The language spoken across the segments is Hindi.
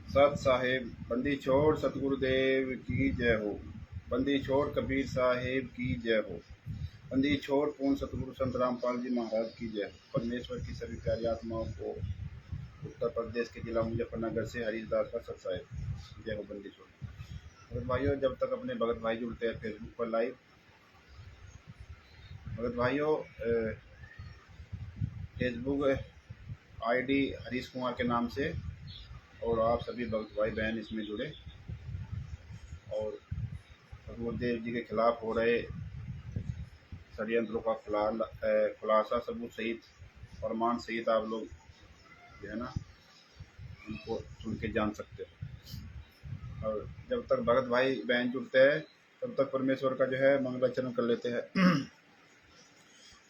सत साहिब बंदी छोड़ सतगुरुदेव की जय हो। बंदी छोड़ कबीर साहिब की जय हो। बंदी छोड़ पूर्ण सतगुरु संत रामपाल जी महाराज की जय हो। परमेश्वर की सभी प्यारी आत्माओं को उत्तर प्रदेश के जिला मुजफ्फरनगर से हरीशदास का सत साहिब जय हो। बंदी छोड़ भगत भाइयों, जब तक अपने भगत भाई जुड़ते हैं फेसबुक पर लाइव, भगत भाइयों फेसबुक आईडी हरीश कुमार के नाम से, और आप सभी भगत भाई बहन इसमें जुड़े और गुरुदेव जी के खिलाफ हो रहे षड्यंत्रों का खुलासा सबूत सहित प्रमाण सहित आप लोग जो है ना उनको सुन के जान सकते हो। और जब तक भगत भाई बहन जुड़ते हैं तब तक परमेश्वर का जो है मंगलाचरण कर लेते हैं।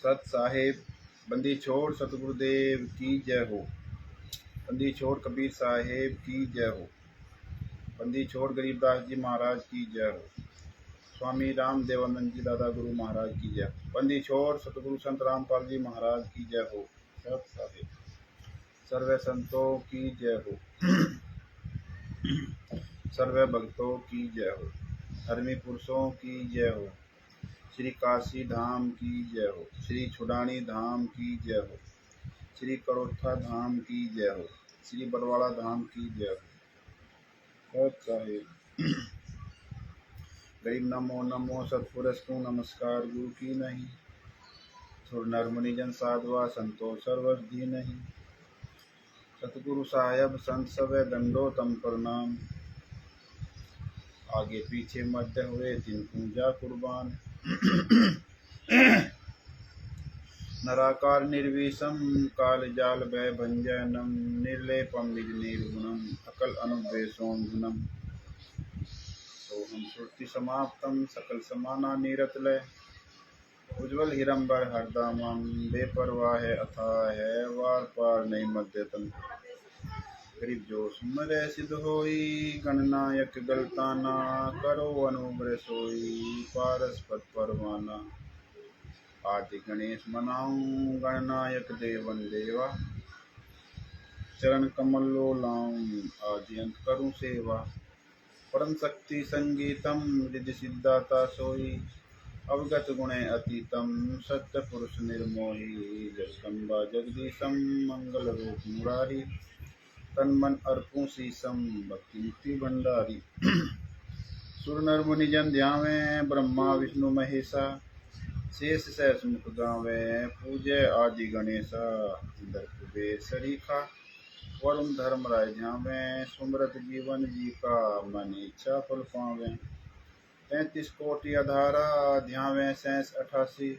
सत साहिब बंदी छोड़ सतगुरुदेव की जय हो। बंदी छोड़ कबीर साहेब की जय हो। बंदी छोड़ गरीबदास जी महाराज की जय हो। स्वामी राम देवानंद जी दादा गुरु महाराज की जय। बंदी छोड़ सतगुरु संत रामपाल जी महाराज की जय हो। सत साहिब सर्व संतों की जय हो। सर्व भक्तों की जय हो। धर्मी पुरुषों की जय हो। श्री काशी धाम की जय हो। श्री छुडानी धाम की जय हो। श्री करोत्था धाम की जय हो। श्री बरवाड़ा धाम की जय हो। सत साहिब गरीब नमो नमो सतपुरुष को नमस्कार गुरु की नहीं। सुर नर मुनि जन साधवा संतो सर्वधि नहीं। सतगुरु साहेब संत सब दंडो तम प्रणाम। आगे पीछे मध्य हुए तिन पूजा कुर्बान। नराकार निर्विषम काल जाल भय भंजनम। निर्लेपम निज निर्गुणम अकल अनुद्वेशोन्धुनम। सोहम श्रुति समाप्तम सकल समाना निरतलय। उज्ज्वल हिरंबर हरदमम बेपरवाह अथाह है वार पार नहीं मध्यतम। गरीब जो सुमर सिद्ध होई गणनायक गलताना। करो अनुग्रह सोई पारस पद परवाना। आदि गणेश मनाऊं गणनायक देवन देवा। चरण कमल लो लाऊं आदि अंत करूं सेवा। परम शक्ति संगीतम रिद्धि सिद्धाता सोई। अवगत गुणे अतीतम सत्य पुरुष निर्मोही। जगदम्बा जगदीशम मंगल रूप मुरारी। तन मन अर्पूं शीसम भक्ति मुक्ति भंडारी। सुर नर मुनि जन ध्यावें ब्रह्मा विष्णु महेशा। शेष सहस मुख गावें पूजय आदि गणेशा। इंद्र कुबेर सरीखा वरुण धर्म राय ध्यावें। सुमरत जीवन जी का मन इच्छा फल पावें। 33 कोटि अधारा ध्यावें सहस 88।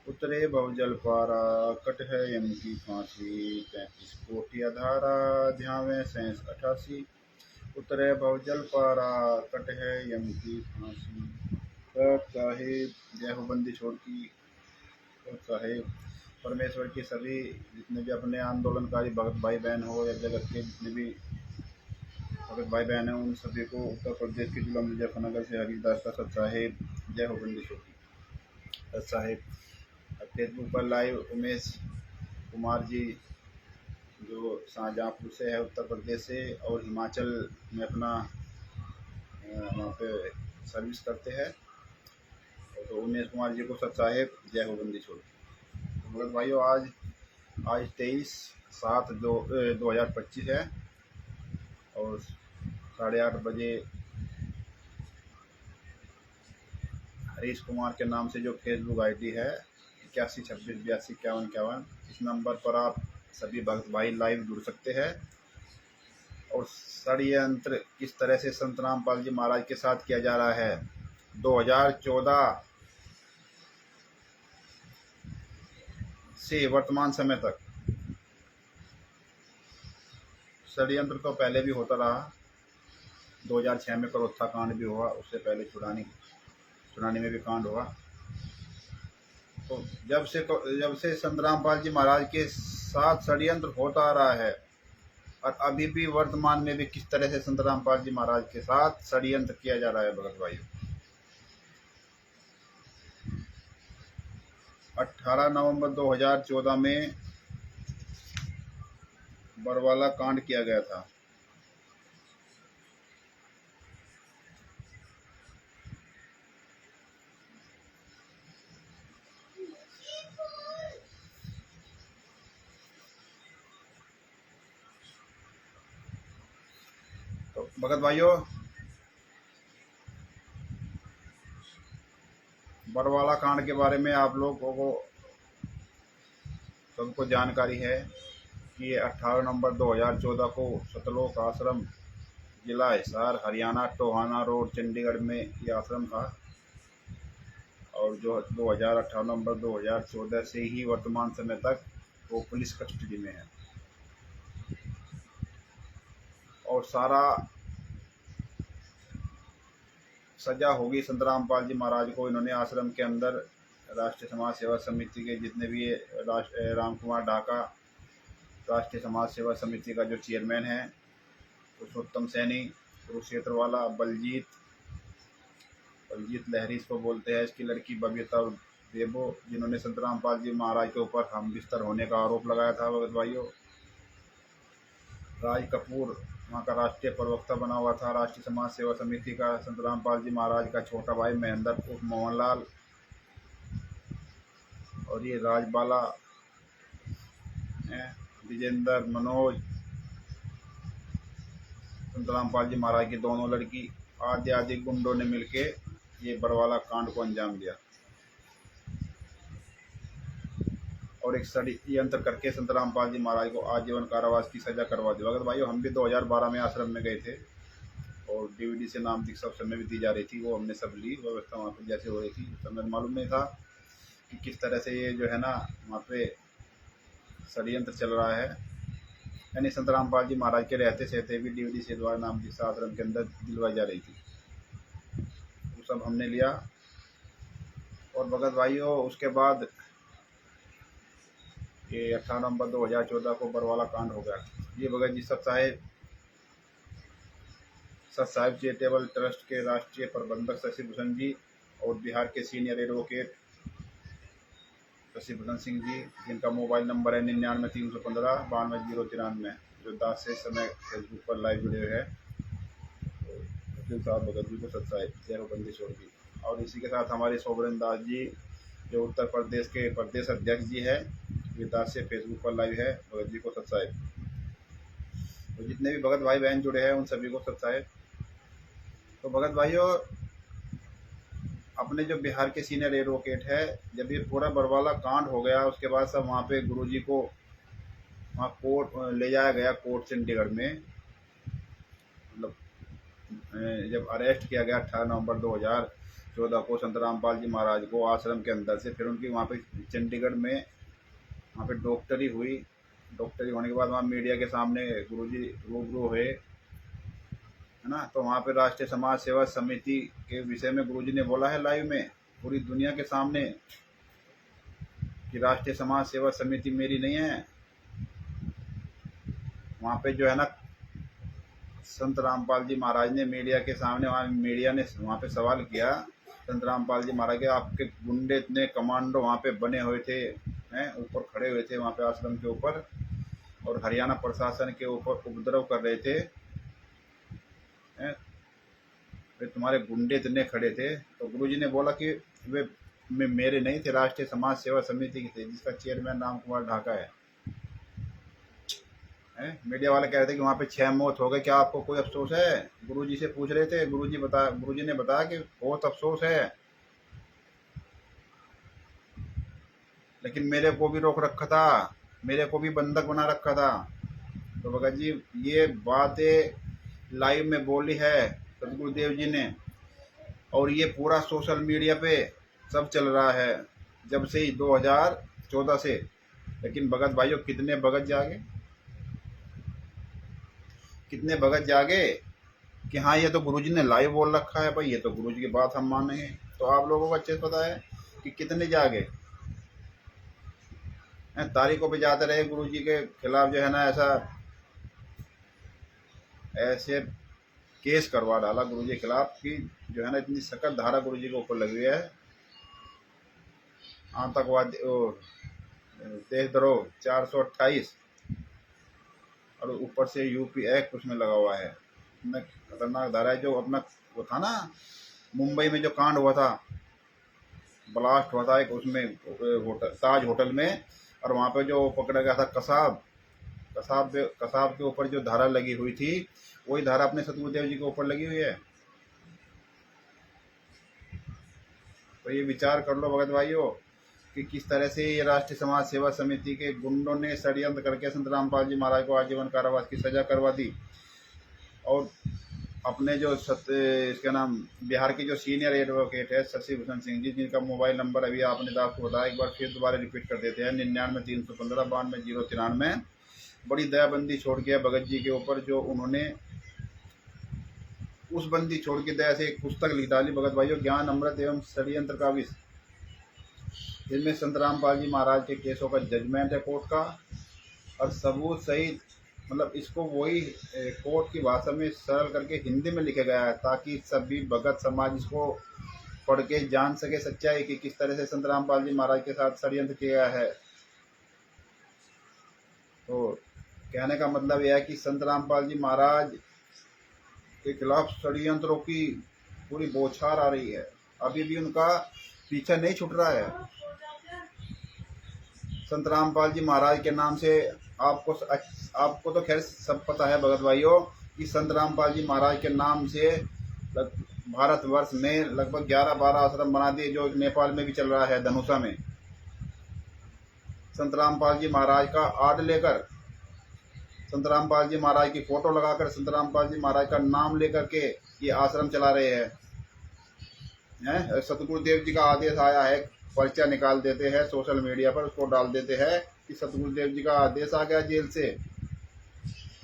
उतरे भवजल पारा कट है यम की फांसी। 33 कोटि अधारा ध्यावें सहस 88। उतरे भवजल पारा कट है यम की फांसी। सत साहिब जय हो। बंदी छोड़ की सत साहिब। परमेश्वर की सभी जितने भी अपने आंदोलनकारी भगत भाई बहन हो या जगत के जितने भी भगत भाई बहन हैं उन सभी को उत्तर प्रदेश के जिला मुजफ्फरनगर से हरीशदास का सत साहिब जय हो। बंदी छोड़ की सत साहिब। फेसबुक पर लाइव उमेश कुमार जी जो शाहजहाँपुर से है उत्तर प्रदेश से, और हिमाचल में अपना वहाँ पे सर्विस करते हैं। तो उमेश कुमार जी को सत साहिब जय हो। बंदी छोड़। तो भगत भाइयों आज 23/7/2025 है और 8:30 बजे हरीश कुमार के नाम से जो फेसबुक आईडी है 8126825151, इस नंबर पर आप सभी भक्त भाई लाइव जुड़ सकते हैं और षड्यंत्र किस तरह से संत रामपाल जी महाराज के साथ किया जा रहा है 2014 से वर्तमान समय तक। षड्यंत्र तो पहले भी होता रहा, 2006 में करोत्था कांड भी हुआ, उससे पहले छुड़ानी में भी कांड हुआ। तो जब से संत रामपाल जी महाराज के साथ षड्यंत्र होता आ रहा है और अभी भी वर्तमान में भी किस तरह से संत रामपाल जी महाराज के साथ षड्यंत्र किया जा रहा है भगत भाइयों। 18 नवंबर 2014 में बरवाला कांड किया गया था। भगत भाइयों, बरवाला कांड के बारे में आप लोगों को सबको जानकारी है कि ये 18 नवंबर 2014 को सतलोक आश्रम, जिला हिसार, हरियाणा, टोहाना रोड, चंडीगढ़ में ये आश्रम था। और जो 2018 नवंबर 2014 से ही वर्तमान समय तक वो पुलिस कस्टडी में है। और सारा सजा होगी संत रामपाल जी महाराज को। इन्होंने आश्रम के अंदर राष्ट्रीय समाज सेवा समिति के जितने भी राम कुमार ढाका, राष्ट्रीय समाज सेवा समिति का जो चेयरमैन है, पुरुषोत्तम सैनी, कुरुक्षेत्र वाला, बलजीत लहरी इसको बोलते हैं, इसकी लड़की बबीता देबो, जिन्होंने संत रामपाल जी महाराज के ऊपर हम बिस्तर होने का आरोप लगाया था। भगत भाइयों, राज कपूर वहाँ का राष्ट्रीय प्रवक्ता बना हुआ था राष्ट्रीय समाज सेवा समिति का। संत रामपाल जी महाराज का छोटा भाई महेंद्र उर्फ मोहनलाल, और ये राजबाला, विजेंद्र, मनोज, संत रामपाल जी महाराज की दोनों लड़की आदि गुंडों ने मिलके ये बरवाला कांड को अंजाम दिया और एक षड्यंत्र करके संत रामपाल जी महाराज को आजीवन कारावास की सजा करवा दी। भगत भाइयों, हम भी 2012 में आश्रम में गए थे और डीवीडी से नाम सब समय भी दी जा रही थी, वो हमने सब ली। व्यवस्था वहाँ पे जैसे हो रही थी, समय मालूम नहीं था कि किस तरह से ये जो है ना वहाँ पे षड्यंत्र चल रहा है। यानी संत रामपाल जी महाराज के रहते सहते भी डीवीडी से द्वारा नाम जिस आश्रम के अंदर दिलवाई जा रही थी, वो सब हमने लिया। और भगत भाइयों, उसके बाद ये 18 नवंबर 2014 को बरवाला कांड हो गया। ये भगत जी सत साहिब चैरिटेबल ट्रस्ट के राष्ट्रीय प्रबंधक शशि भूषण जी और बिहार के सीनियर एडवोकेट शशि भूषण सिंह जी, जिनका मोबाइल नंबर है 99-315-92-093, जो दास से समय फेसबुक पर लाइव जुड़े हुए हैं। वकील साहब भगत जी को सत साहिब, जय हो बंदीश्वर जी। और इसी के साथ हमारे सोवरेन दास जी, जो उत्तर प्रदेश के प्रदेश अध्यक्ष जी है, ये दास से फेसबुक पर लाइव है, भगत जी को सत साहिब। तो जितने भी भगत भाई बहन जुड़े हैं उन सभी को सत साहिब। तो भगत भाइयों, अपने जो बिहार के सीनियर एडवोकेट है, जब ये पूरा बरवाला कांड हो गया उसके बाद सब वहाँ पे गुरुजी को वहाँ कोर्ट ले जाया गया, कोर्ट चंडीगढ़ में। मतलब जब अरेस्ट किया गया 18 नवंबर 2014 को संत रामपाल जी महाराज को आश्रम के अंदर से, फिर उनकी वहाँ पे चंडीगढ़ में वहाँ पे डॉक्टरी हुई। डॉक्टरी होने के बाद वहाँ मीडिया के सामने गुरुजी रूबरू हुए, है ना। तो वहाँ पे राष्ट्रीय समाज सेवा समिति के विषय में गुरुजी ने बोला है लाइव में पूरी दुनिया के सामने कि राष्ट्रीय समाज सेवा समिति मेरी नहीं है। वहाँ पे जो है ना संत रामपाल जी महाराज ने मीडिया के सामने, वहाँ मीडिया ने वहाँ पे सवाल किया संत रामपाल जी महाराज के, आपके गुंडे इतने कमांडो वहाँ पे बने हुए थे, हैं, ऊपर खड़े हुए थे वहाँ पे आश्रम के ऊपर, और हरियाणा प्रशासन के ऊपर उपद्रव कर रहे थे, हैं, वे तुम्हारे गुंडे इतने खड़े थे। तो गुरुजी ने बोला कि वे मेरे नहीं थे, राष्ट्रीय समाज सेवा समिति के थे, जिसका चेयरमैन राम कुमार ढाका है। मीडिया वाले कह रहे थे कि वहाँ पे 6 मौत हो गए, क्या आपको कोई अफसोस है? गुरुजी से पूछ रहे थे, गुरुजी ने बताया कि बहुत अफसोस है, लेकिन मेरे को भी रोक रखा था, मेरे को भी बंधक बना रखा था। तो भगत जी ये बातें लाइव में बोली है सदगुरुदेव जी ने, और ये पूरा सोशल मीडिया पे सब चल रहा है जब से ही 2014 से। लेकिन भगत भाइयों, कितने भगत जागे, कितने भगत जागे कि हाँ ये तो गुरुजी ने लाइव बोल रखा है, भाई ये तो गुरुजी की बात हम मानेंगे। तो आप लोगों को अच्छे से पता है कि कितने जागे तारीखों पे जाते रहे गुरुजी के खिलाफ, जो है ना ऐसे केस करवा डाला गुरुजी के खिलाफ कि जो है ना इतनी सख्त धारा गुरुजी के ऊपर लगी हुई है, आतंकवादी देशद्रोह 428, और ऊपर से यूपी एक्ट उसमें लगा हुआ है। इतना खतरनाक धारा है। जो अपना वो था ना मुंबई में जो कांड हुआ था, ब्लास्ट हुआ था एक, उसमें होटल ताज होटल में, और वहाँ पे जो पकड़ा गया था कसाब, कसाब के ऊपर जो धारा लगी हुई थी वही धारा अपने सतगुरुदेव जी के ऊपर लगी हुई है। तो ये विचार कर लो भगत भाइयों कि किस तरह से ये राष्ट्रीय समाज सेवा समिति के गुंडों ने षड्यंत्र करके संत रामपाल जी महाराज को आजीवन कारावास की सजा करवा दी। और अपने जो इसका नाम बिहार के जो सीनियर एडवोकेट है शशि भूषण सिंह जी, जिनका मोबाइल नंबर अभी आपने आपको बताया, एक बार फिर दोबारा रिपीट कर देते हैं, 99-315-92-093। बड़ी दयाबंदी छोड़ के भगत जी के ऊपर, जो उन्होंने उस बंदी छोड़ के दया से एक पुस्तक लिख डाली भगत भाइयों, ज्ञान अमृत एवं षड्यंत्र का विष। इसमें संत रामपाल जी महाराज के केसों का जजमेंट है कोर्ट का, और सबूत सहित, मतलब इसको वही कोर्ट की भाषा में सरल करके हिंदी में लिखा गया है, ताकि सभी भगत समाज इसको पढ़ के जान सके सच्चाई कि किस तरह से संत रामपाल जी महाराज के साथ षड्यंत्र किया गया है। तो कहने का मतलब यह है कि संत रामपाल जी महाराज के खिलाफ षड्यंत्रों की पूरी बौछार आ रही है, अभी भी उनका पीछा नहीं छूट रहा है। संत रामपाल जी महाराज के नाम से आपको तो खैर सब पता है भगत भाइयों कि संत रामपाल जी महाराज के नाम से भारतवर्ष में लगभग 11-12 आश्रम बना दिए, जो नेपाल में भी चल रहा है, धनुषा में। संत रामपाल जी महाराज का आर्ट लेकर, संत रामपाल जी महाराज की फोटो लगाकर, संत रामपाल जी महाराज का नाम लेकर के ये आश्रम चला रहे हैं। सतगुरुदेव जी का आदेश आया है, पर्चा निकाल देते हैं सोशल मीडिया पर, उसको डाल देते हैं कि सतगुरुदेव जी का आदेश आ गया जेल से,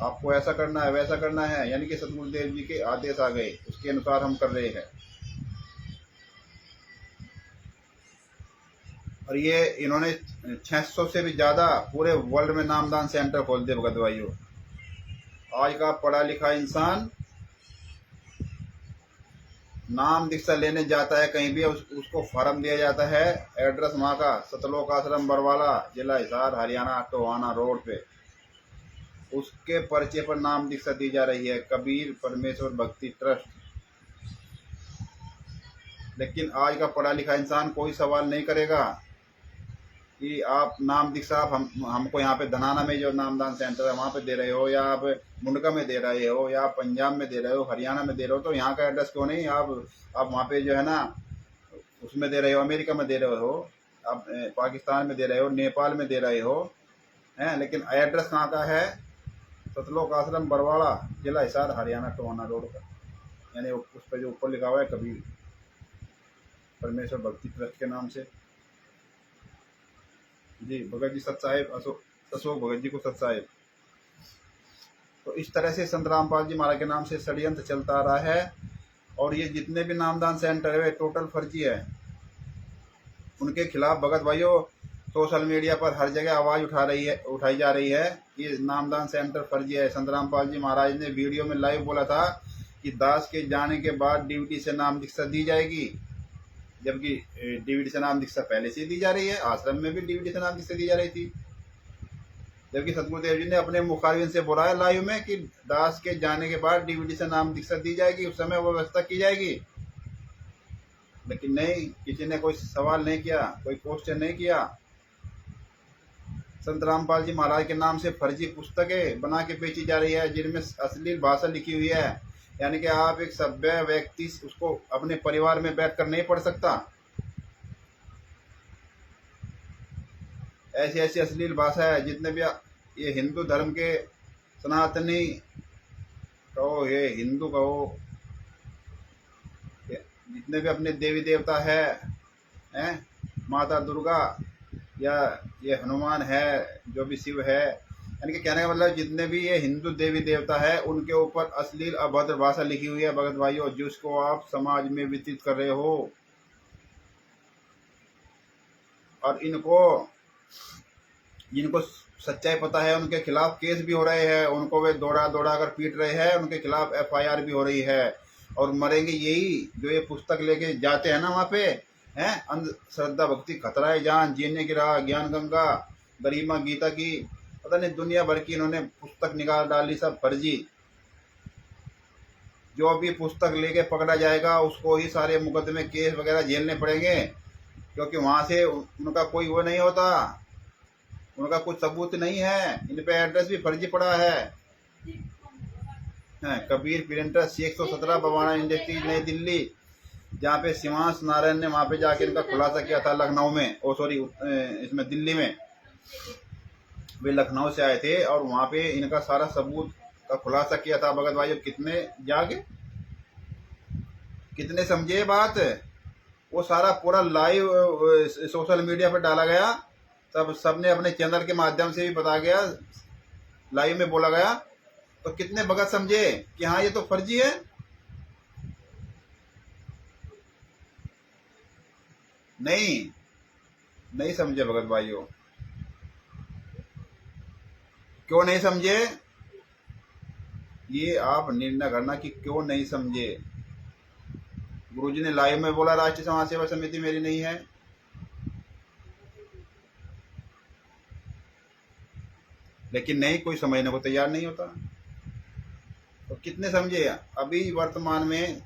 आपको ऐसा करना है वैसा करना है, यानी कि सतगुरुदेव जी के आदेश आ गए, उसके अनुसार हम कर रहे हैं। और ये इन्होंने 600 से भी ज़्यादा पूरे वर्ल्ड में नामदान सेंटर खोल दिए भगत भाइयों। आज का पढ़ा लिखा इंसान नाम दीक्षा लेने जाता है कहीं भी, उसको फॉर्म दिया जाता है, एड्रेस वहाँ का सतलोक आश्रम बरवाला, जिला हिसार, हरियाणा, टोहाना रोड पे, उसके पर्चे पर नाम दीक्षा दी जा रही है, कबीर परमेश्वर भक्ति ट्रस्ट। लेकिन आज का पढ़ा लिखा इंसान कोई सवाल नहीं करेगा कि आप नाम दीक्षा आप हमको यहाँ पे धनाना में जो नामदान सेंटर है वहाँ पे दे रहे हो, या आप मुंडका में दे रहे हो, या आप पंजाब में दे रहे हो, हरियाणा में दे रहे हो, तो यहाँ का एड्रेस क्यों नहीं आप वहाँ पे जो है ना उसमें दे रहे हो, अमेरिका में दे रहे हो, आप पाकिस्तान में दे रहे हो, नेपाल में दे रहे हो, हैं, लेकिन एड्रेस कहाँ का है? सतलोक आश्रम बरवाड़ा, जिला हिसार, हरियाणा, टोहाना रोड का, यानी उस पर जो ऊपर लिखा हुआ है कबीर परमेश्वर भक्ति ट्रस्ट के नाम से। जी भगत जी सत साहेब, अशोक भगत जी को सत साहेब। तो इस तरह से संत रामपाल जी महाराज के नाम से षड्यंत्र चलता आ रहा है, और ये जितने भी नामदान सेंटर है टोटल फर्जी है। उनके खिलाफ भगत भाइयों सोशल मीडिया पर हर जगह आवाज़ उठाई जा रही है कि नामदान सेंटर फर्जी है। संत रामपाल जी महाराज ने वीडियो में लाइव बोला था कि दास के जाने के बाद ड्यूटी से नाम दीक्षा दी जाएगी, जबकि ड्यूटी से नाम दीक्षा पहले से दी जा रही है, आश्रम में भी ड्यूटी से नाम दीक्षा दी जा रही थी। जबकि सतगुरुदेव जी ने अपने मुखारबिन से बोला है लाइव में कि दास के जाने के बाद ड्यूटी से नाम दीक्षा दी जाएगी, उस समय वो व्यवस्था की जाएगी। लेकिन नहीं, किसी ने कोई सवाल नहीं किया, कोई क्वेश्चन नहीं किया। संत रामपाल जी महाराज के नाम से फर्जी पुस्तकें बना के बेची जा रही है, जिनमें अश्लील भाषा लिखी हुई है, यानी कि आप एक सभ्य व्यक्ति उसको अपने परिवार में बैठकर नहीं पढ़ सकता। ऐसी ऐसी अश्लील भाषा है। जितने भी ये हिंदू धर्म के सनातनी कहो, ये हिंदू कहो, जितने भी अपने देवी देवता हैं, माता दुर्गा या ये हनुमान है, जो भी शिव है, यानी कि कहने का मतलब जितने भी ये हिंदू देवी देवता है उनके ऊपर अश्लील अभद्र भाषा लिखी हुई है भगत भाइयों, जिसको आप समाज में वितरित कर रहे हो। और जिनको सच्चाई पता है उनके खिलाफ केस भी हो रहे हैं, उनको वे दौड़ा कर पीट रहे हैं, उनके खिलाफ FIR भी हो रही है। और मरेंगे यही जो ये पुस्तक लेके जाते हैं ना वहाँ पे, हैं, अंधश्रद्धा भक्ति खतरा है जान, जीने की राह, ज्ञान गंगा, गरिमा गीता की, पता नहीं दुनिया भर की इन्होंने पुस्तक निकाल डाली, सब फर्जी। जो भी पुस्तक लेके पकड़ा जाएगा उसको ही सारे मुकदमे केस वगैरह झेलने पड़ेंगे, क्योंकि वहाँ से उनका कोई वो नहीं होता। उनका कुछ सबूत नहीं है, इन पे एड्रेस भी फर्जी पड़ा है। कबीर प्रिंटर 617 बवाना इंडस्ट्रीज नई दिल्ली, जहाँ पे शिवांश नारायण ने वहाँ पे जाके इनका खुलासा किया था लखनऊ में, ओ सॉरी इसमें दिल्ली में। वे लखनऊ से आए थे और वहाँ पे इनका सारा सबूत का खुलासा किया था। भगत भाइयों कितने जागे, कितने समझे बात। वो सारा पूरा लाइव सोशल मीडिया पर डाला गया, सबने अपने चैनल के माध्यम से भी बताया गया, लाइव में बोला गया। तो कितने भगत समझे कि हाँ ये तो फर्जी है। नहीं समझे भगत भाइयों। क्यों नहीं समझे, ये आप निर्णय करना कि क्यों नहीं समझे। गुरुजी ने लाइव में बोला राष्ट्रीय समाज सेवा समिति मेरी नहीं है, लेकिन नहीं, कोई समझने को तैयार नहीं होता। तो कितने समझे। अभी वर्तमान में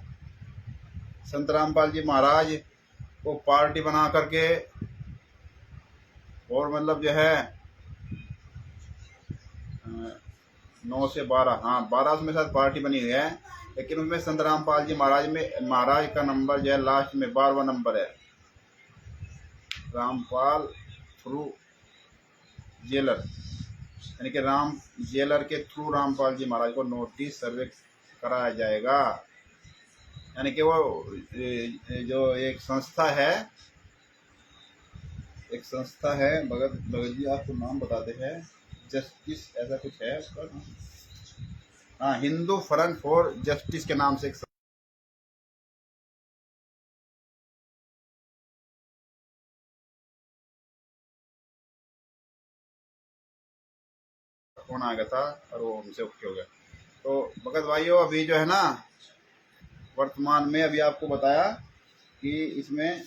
संत रामपाल जी महाराज को पार्टी बना करके, और मतलब जो है 9 से 12, हाँ 12 में शायद पार्टी बनी हुई है, लेकिन उसमें संत रामपाल जी महाराज का नंबर जो है लास्ट में 12वां नंबर है। रामपाल थ्रू जेलर, यानी कि राम जेलर के थ्रू रामपाल जी महाराज को नोटिस सर्वे कराया जाएगा। यानी कि वो जो एक संस्था है, भगत जी आपको नाम बताते हैं, जस्टिस ऐसा कुछ है उसका, हाँ हिंदू फ्रंट फॉर जस्टिस के नाम से एक फोन आ गया था और वो हमसे ओके हो गया। तो भगत भाइयों अभी जो है ना वर्तमान में अभी आपको बताया कि इसमें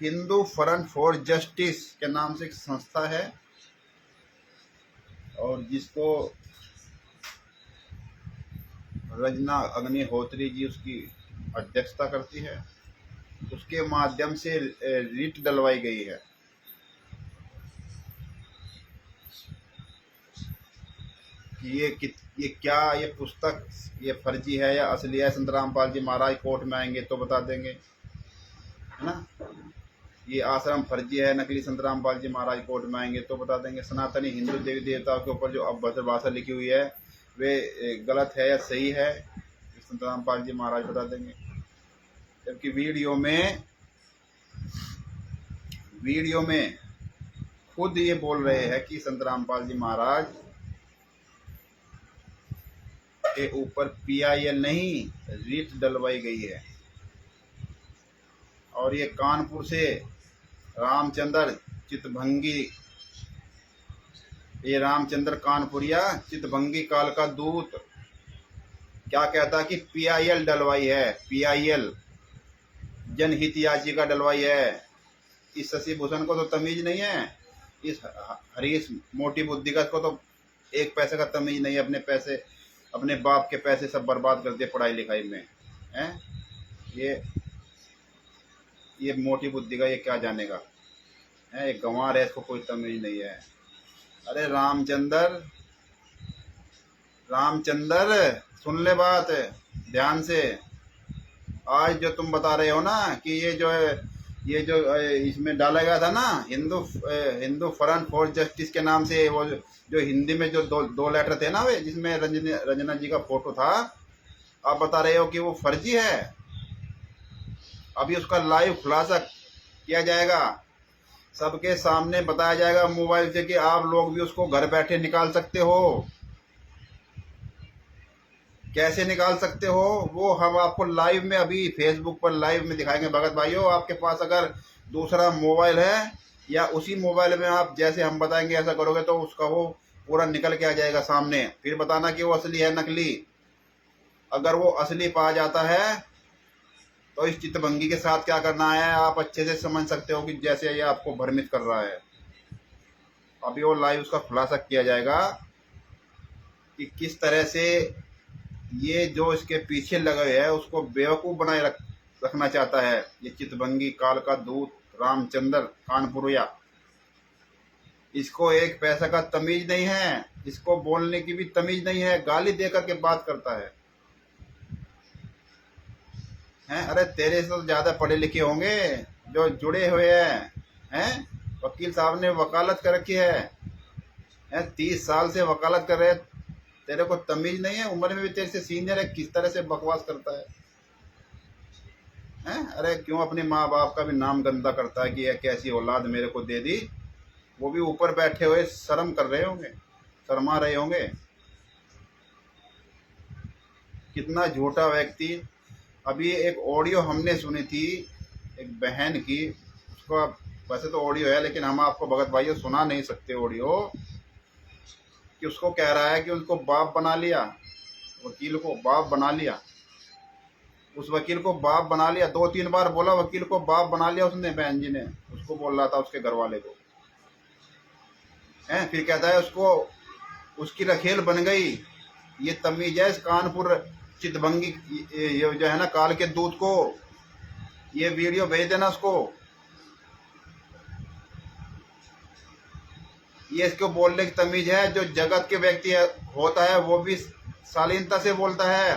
हिंदू फ्रंट फॉर जस्टिस के नाम से एक संस्था है, और जिसको रजना अग्निहोत्री जी उसकी अध्यक्षता करती है। उसके माध्यम से रीट डलवाई गई है। कि ये पुस्तक ये फर्जी है या असली है। संत रामपाल जी महाराज कोर्ट में आएंगे तो बता देंगे, है ना। ये आश्रम फर्जी है, नकली संत रामपाल जी महाराज कोर्ट में आएंगे तो बता देंगे। सनातनी हिंदू देवी देवताओं के ऊपर जो अभद्र भाषा लिखी हुई है वे गलत है या सही है, संत रामपाल जी महाराज बता देंगे। जबकि वीडियो में खुद ये बोल रहे हैं कि संत रामपाल जी महाराज के ऊपर PIL नहीं रीट डलवाई गई है। और ये कानपुर से रामचंद्र चितभंगी, ये रामचंद्र कानपुरिया चितभंगी काल का दूत क्या कहता कि PIL डलवाई है, PIL जनहित याचिका डलवाई है। इस शशि भूषण को तो तमीज नहीं है, इस हरीश मोटी बुद्धिगत को तो 1 पैसे का तमीज नहीं है। अपने पैसे, अपने बाप के पैसे सब बर्बाद कर दिए पढ़ाई लिखाई में, हैं। ये मोटी बुद्धि का ये क्या जानेगा, है। ये गंवार है, इसको कोई तमीज नहीं है। अरे रामचंद्र सुन ले बात ध्यान से। आज जो तुम बता रहे हो ना कि ये जो इसमें डाला गया था ना हिंदू फ्रंट फॉर जस्टिस के नाम से, वो जो हिंदी में जो दो लेटर थे ना वे, जिसमें रंजना जी का फोटो था, आप बता रहे हो कि वो फर्जी है। अभी उसका लाइव खुलासा किया जाएगा, सबके सामने बताया जाएगा मोबाइल से कि आप लोग भी उसको घर बैठे निकाल सकते हो। कैसे निकाल सकते हो वो हम आपको लाइव में अभी फेसबुक पर लाइव में दिखाएंगे। भगत भाइयों आपके पास अगर दूसरा मोबाइल है या उसी मोबाइल में आप जैसे हम बताएंगे ऐसा करोगे तो उसका वो पूरा निकल के आ जाएगा सामने। फिर बताना कि वो असली है नकली। अगर वो असली पा जाता है तो इस चितभंगी के साथ क्या करना है आप अच्छे से समझ सकते हो कि जैसे ये आपको भ्रमित कर रहा है। अभी वो लाइव उसका खुलासा किया जाएगा कि किस तरह से ये जो इसके पीछे लगे हुए है उसको बेवकूफ़ बनाए रखना चाहता है ये चितभंगी काल का दूत रामचंद्र कानपुरिया। इसको एक पैसा का तमीज नहीं है, इसको बोलने की भी तमीज नहीं है, गाली दे करके बात करता है। अरे तेरे से तो ज्यादा पढ़े लिखे होंगे जो जुड़े हुए हैं। वकील साहब ने वकालत कर रखी है 30 साल से वकालत कर रहे, तेरे को तमीज नहीं है? उम्र में भी तेरे से सीनियर है, किस तरह से बकवास करता है? अरे क्यों अपने माँ बाप का भी नाम गंदा करता है कि यह कैसी औलाद मेरे को दे दी। वो भी ऊपर बैठे हुए शर्म कर रहे होंगे, शर्मा रहे होंगे। कितना झूठा व्यक्ति। अभी एक ऑडियो हमने सुनी थी एक बहन की, उसका वैसे तो ऑडियो है लेकिन हम आपको भगत भाइयों सुना नहीं सकते ऑडियो, कि उसको कह रहा है कि उनको बाप बना लिया, वकील को बाप बना लिया, उस वकील को बाप बना लिया। 2-3 बार बोला वकील को बाप बना लिया उसने, बहन जी ने उसको बोल रहा था उसके घर वाले को। फिर कहता है उसको उसकी रखेल बन गई। ये तमीज है? इस कानपुर चितबंगी ये जो है ना काल के दूध को, ये वीडियो भेज देना उसको। ये इसको बोलने की तमीज है? जो जगत के व्यक्ति होता है वो भी शालीनता से बोलता है,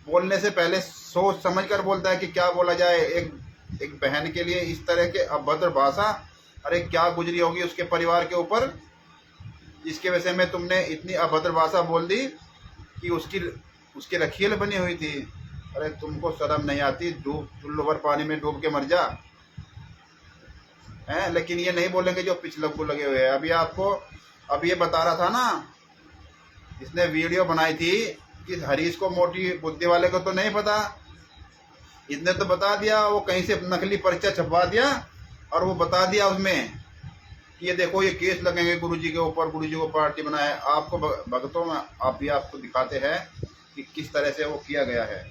बोलने से पहले सोच समझ कर बोलता है कि क्या बोला जाए। एक बहन के लिए इस तरह के अभद्र भाषा, अरे क्या गुजरी होगी उसके परिवार के ऊपर, जिसके वजह में तुमने इतनी अभद्र भाषा बोल दी कि उसकी रखील बनी हुई थी। अरे तुमको शर्म नहीं आती? चुल्लू भर पानी में डूब के मर जा। लेकिन ये नहीं बोलेंगे जो पिछले को लगे हुए हैं। अभी ये बता रहा था ना, इसने वीडियो बनाई थी कि हरीश को मोटी बुद्धि वाले को तो नहीं पता, इसने तो बता दिया, वो कहीं से नकली पर्चा छपवा दिया और वो बता दिया उसमें कि ये देखो ये केस लगेंगे गुरुजी के ऊपर, गुरुजी को पार्टी बनाया। आपको भक्तों में आप भी आपको दिखाते हैं कि किस तरह से वो किया गया है।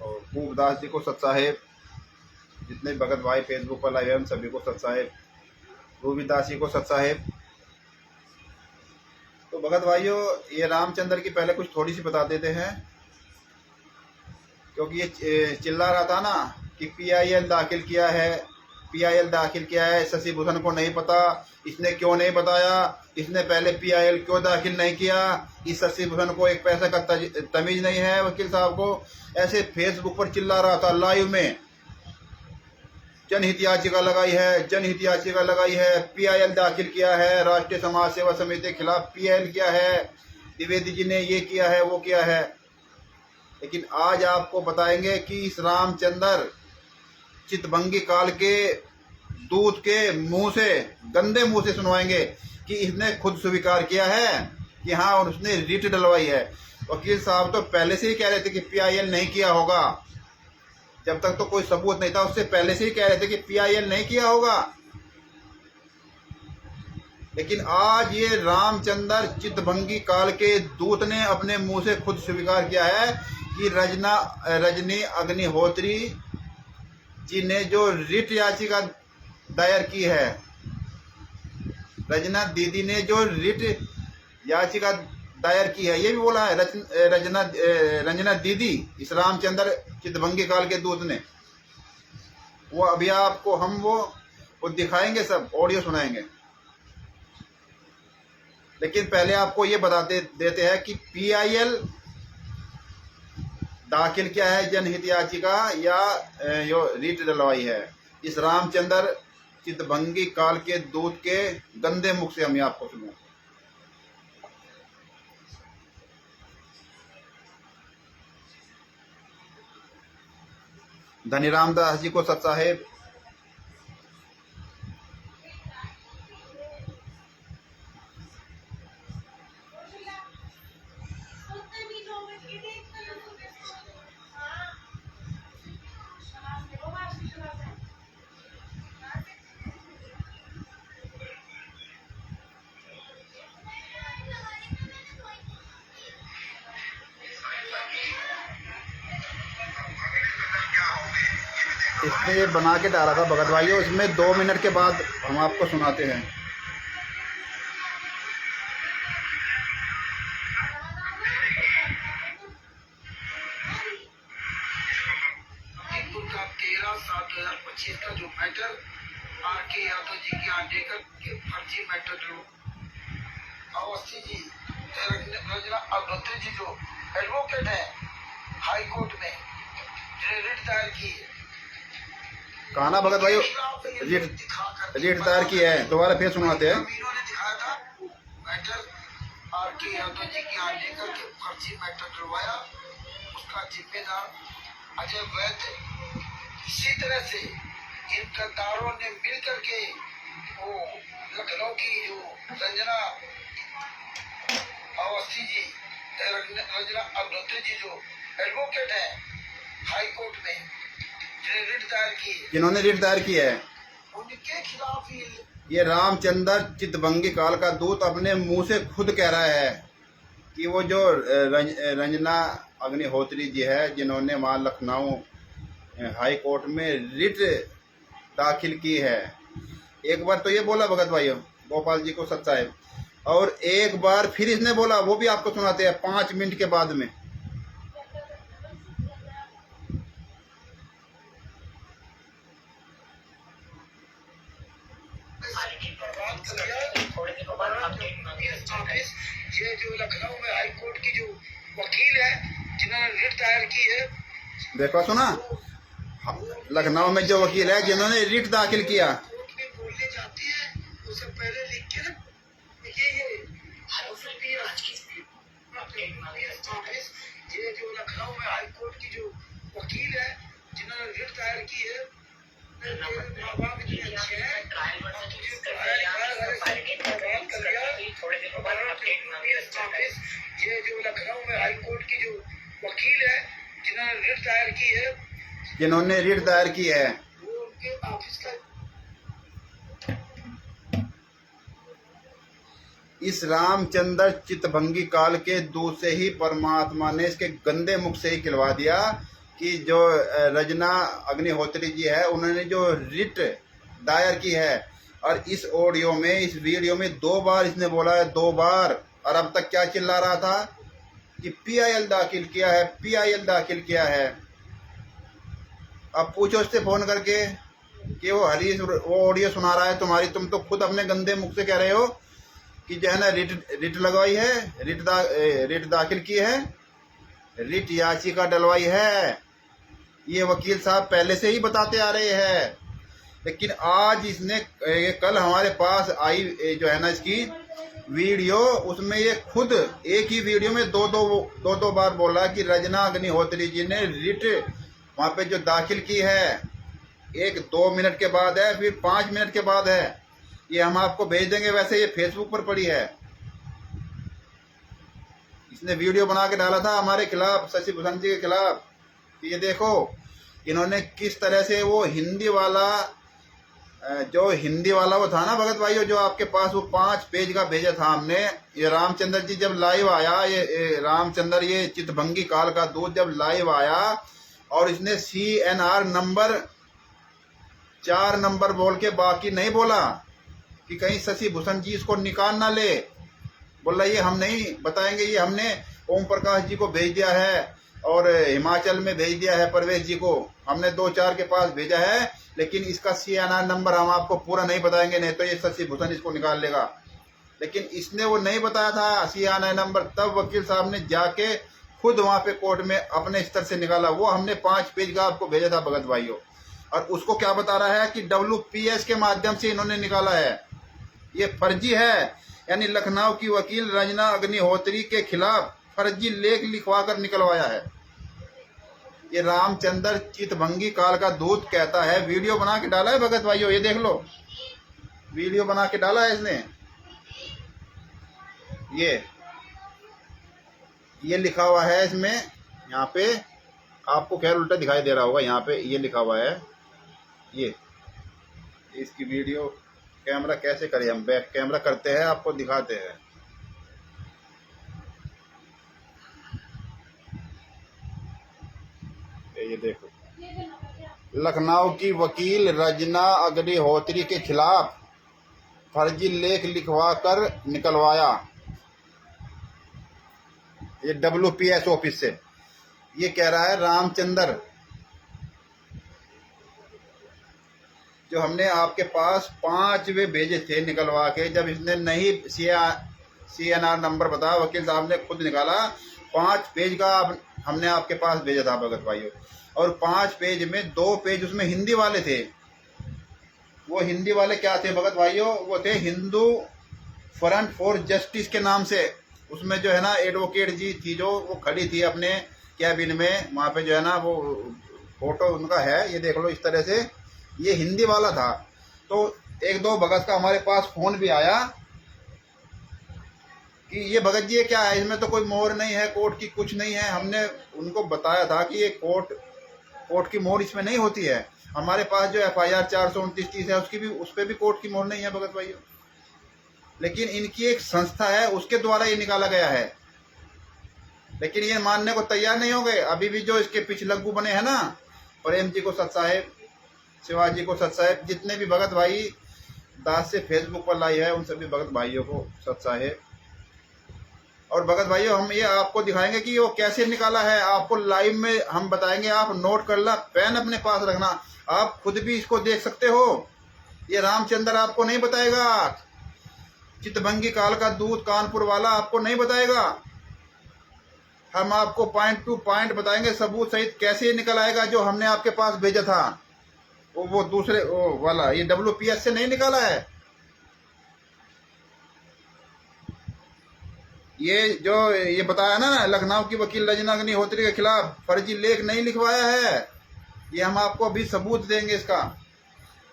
और खूबदास जी को सत साहेब, जितने भगत भाई फेसबुक पर लाइव हैं उन सभी को सत साहेब, रूबीदास जी को सत साहेब। तो भगत भाइयों ये रामचंद्र की पहले कुछ थोड़ी सी बता देते हैं, क्योंकि ये चिल्ला रहा था ना कि PIL दाखिल किया है, शशि भूषण को नहीं पता, इसने क्यों नहीं बताया, इसने पहले PIL क्यों दाखिल नहीं किया, इस शशि भूषण को एक पैसे का तमीज नहीं है वकील साहब को। ऐसे फेसबुक पर चिल्ला रहा था लाइव में। जनहित याचिका लगाई है, PIL दाखिल किया है, राष्ट्रीय समाज सेवा समिति के खिलाफ PIL किया है, द्विवेदी जी ने ये किया है वो किया है। लेकिन आज आपको बताएंगे कि इस रामचंद्र चितबंगी काल के दूत के मुंह से, गंदे मुंह से सुनवाएंगे कि इसने खुद स्वीकार किया है कि हाँ और उसने रिट डलवाई है। वकील साहब तो पहले से ही कह रहे थे कि PIL नहीं किया होगा, जब तक तो कोई सबूत नहीं था उससे पहले से ही कह रहे थे कि PIL नहीं किया होगा। लेकिन आज ये रामचंद्र चितबंगी काल के दूत ने अपने मुंह से खुद स्वीकार किया है कि रजनी अग्निहोत्री जी ने जो रिट याचिका दायर की है, रजना दीदी ने जो रिट याचिका दायर की है, ये भी बोला है रंजना दीदी इस रामचंद्र चितबंगी काल के दूत ने। वो अभी आपको हम वो दिखाएंगे, सब ऑडियो सुनाएंगे। लेकिन पहले आपको ये बताते देते हैं कि PIL दाखिल किया है जनहित याचिका या जो रिट डलवाई है। इस रामचंद्र चितबंगी काल के दूत के गंदे मुख से हम आपको सुनाएंगे। धनीराम दास जी को सत साहेब, इसने ये बना के डाला था भगत भाइयों। इसमें 2 मिनट के बाद हम आपको सुनाते हैं। 2025 का जो मैटर आर के यादव जी के आंडेकर के फर्जी मैटर जो अवस्थी जी रंजना अग्निहोत्री जी जो एडवोकेट है हाई कोर्ट में रिट दायर की है। काना भगत भाई रिट दायर की है, दोबारा फिर सुनाते हैं। इन्होंने दिखाया था मैटर आर के यादव जी की आंडेकर के फर्जी मैटर डलवाया, उसका जिम्मेदार अजय वैद्य। इसी तरह से इन गद्दारों ने मिल करके वो लखनऊ की जो रंजना अवस्थी जी रंजना अग्निहोत्री जी जो एडवोकेट है हाई कोर्ट में रिट दायर की है, जिन्होंने रिट दायर की है, उनके खिलाफ ये रामचंद्र चितभंगी काल का दूत अपने मुंह से खुद कह रहा है कि वो जो रंजना अग्निहोत्री जी है जिन्होंने वहाँ लखनऊ हाई कोर्ट में रिट दाखिल की है। एक बार तो ये बोला भगत भाई गोपाल जी को सच्चा है, और एक बार फिर इसने बोला, वो भी आपको सुनाते हैं 5 मिनट के बाद में। ये जो लखनऊ में हाई कोर्ट की जो वकील है जिन्होंने रिट दायर की है, देखो सुना, लखनऊ में जो वकील है जिन्होंने रिट दाखिल किया, कोर्ट में बोलने जाती है उसे पहले लिख के ये जो लखनऊ में हाई कोर्ट की जो वकील है जिन्होंने रिट दायर की है, माँ बाप इतने अच्छे हैं, ये जो लखनऊ में हाई कोर्ट की जो वकील है जिन्होंने रिट दायर की है, जिन्होंने रिट दायर की है, वो उनके ऑफिस का इस रामचंद्र चितभंगी काल के दूत से ही परमात्मा ने इसके गंदे मुख से ही खिलवा दिया कि जो रंजना अग्निहोत्री जी है उन्होंने जो रिट दायर की है। और इस ऑडियो में, इस वीडियो में 2 बार इसने बोला है, 2 बार, और अब तक क्या चिल्ला रहा था कि PIL दाखिल किया है, PIL दाखिल किया है। अब पूछो उससे फोन करके कि वो हरीश वो ऑडियो सुना रहा है तुम्हारी, तुम तो खुद अपने गंदे मुख से कह रहे हो कि जो है ना रिट लगवाई है, रिट दाखिल की है, रिट याचिका डलवाई है। ये वकील साहब पहले से ही बताते आ रहे हैं, लेकिन आज इसने कल हमारे पास आई जो है ना इसकी वीडियो, उसमें ये खुद एक ही वीडियो में दो बार बोला कि रंजना अग्निहोत्री जी ने रिट वहाँ पे जो दाखिल की है, एक 2 मिनट के बाद है, फिर 5 मिनट के बाद है। ये हम आपको भेज देंगे, वैसे ये फेसबुक पर पड़ी है। इसने वीडियो बना के डाला था हमारे खिलाफ, शशि भूषण जी के खिलाफ। ये देखो इन्होंने किस तरह से वो हिंदी वाला वो था ना भगत भाइयों, जो आपके पास वो 5 पेज का भेजा था हमने। ये रामचंद्र जी जब लाइव आया, ये रामचंद्र ये चितभंगी काल का दूत जब लाइव आया और इसने CNR नंबर 4 नंबर बोल के बाकी नहीं बोला कि कहीं शशि भूषण जी इसको निकाल ना ले, बोला ये हम नहीं बताएंगे, ये हमने ओम प्रकाश जी को भेज दिया है और हिमाचल में भेज दिया है परवेश जी को, हमने 2-4 के पास भेजा है, लेकिन इसका CNR नंबर हम आपको पूरा नहीं बताएंगे, नहीं तो ये शशि भूषण इसको निकाल लेगा। लेकिन इसने वो नहीं बताया था CNR नंबर, तब वकील साहब ने जाके खुद वहाँ पे कोर्ट में अपने स्तर से निकाला। वो हमने 5 पेज का आपको भेजा था भगत भाइयों, और उसको क्या बता रहा है कि WPS के माध्यम से इन्होंने निकाला है। ये फर्जी है, यानी लखनऊ की वकील रंजना अग्निहोत्री के खिलाफ फर्जी लेख लिखवा कर निकलवाया है। ये रामचंद्र चितभंगी काल का दूत कहता है, वीडियो बना के डाला है भगत भाइयों, ये देख लो, वीडियो बना के डाला है इसने। ये लिखा हुआ है इसमें, यहाँ पे आपको खैर उल्टा दिखाई दे रहा होगा, यहाँ पे ये लिखा हुआ है। ये इसकी वीडियो कैमरा कैसे करें, हम बैक कैमरा करते हैं, आपको दिखाते हैं। ये देखो, लखनऊ की वकील रंजना अग्निहोत्री के खिलाफ फर्जी लेख लिखवा कर निकलवाया, ये WPS ऑफिस से। ये कह रहा है रामचंद्र जो हमने आपके पास 5 वे भेजे थे निकलवा के, जब इसने नहीं CNR नंबर बताया, वकील साहब ने खुद निकाला, 5 पेज का हमने आपके पास भेजा था भगत भाइयों, और 5 पेज में 2 पेज उसमें हिंदी वाले थे। वो हिंदी वाले क्या थे भगत भाइयों? वो थे हिंदू फ्रंट फॉर जस्टिस के नाम से। उसमें जो है ना एडवोकेट जी थी, जो वो खड़ी थी अपने कैबिन में, वहाँ पे जो है ना वो फोटो उनका है, ये देख लो इस तरह से, ये हिंदी वाला था। तो 1-2 भगत का हमारे पास फोन भी आया कि ये भगत जी ये क्या है, इसमें तो कोई मोहर नहीं है, कोर्ट की कुछ नहीं है। हमने उनको बताया था कि ये कोर्ट की मोहर इसमें नहीं होती है। हमारे पास जो FIR 429 है उसकी भी, उस पर भी कोर्ट की मोहर नहीं है भगत भाइयों, लेकिन इनकी एक संस्था है उसके द्वारा ये निकाला गया है। लेकिन ये मानने को तैयार नहीं हो गए। अभी भी जो इसके पिछलग्गू बने हैं ना, प्रेम जी को सत साहेब, शिवाजी को सत साहेब, जितने भी भगत भाई दास से फेसबुक पर लाई है, उन सभी भगत भाइयों को सत साहेब। और भगत भाइयों हम ये आपको दिखाएंगे कि वो कैसे निकाला है, आपको लाइव में हम बताएंगे, आप नोट कर ला, पेन अपने पास रखना, आप खुद भी इसको देख सकते हो। ये रामचंद्र आपको नहीं बताएगा, चितभंगी काल का दूत कानपुर वाला आपको नहीं बताएगा। हम आपको पॉइंट टू पॉइंट बताएंगे सबूत सहित कैसे ये निकल आएगा। जो हमने आपके पास भेजा था वो दूसरे वाला, ये WPS से नहीं निकाला है। ये जो ये बताया ना, लखनऊ की वकील रजना अग्निहोत्री के खिलाफ फर्जी लेख नहीं लिखवाया है, ये हम आपको अभी सबूत देंगे इसका।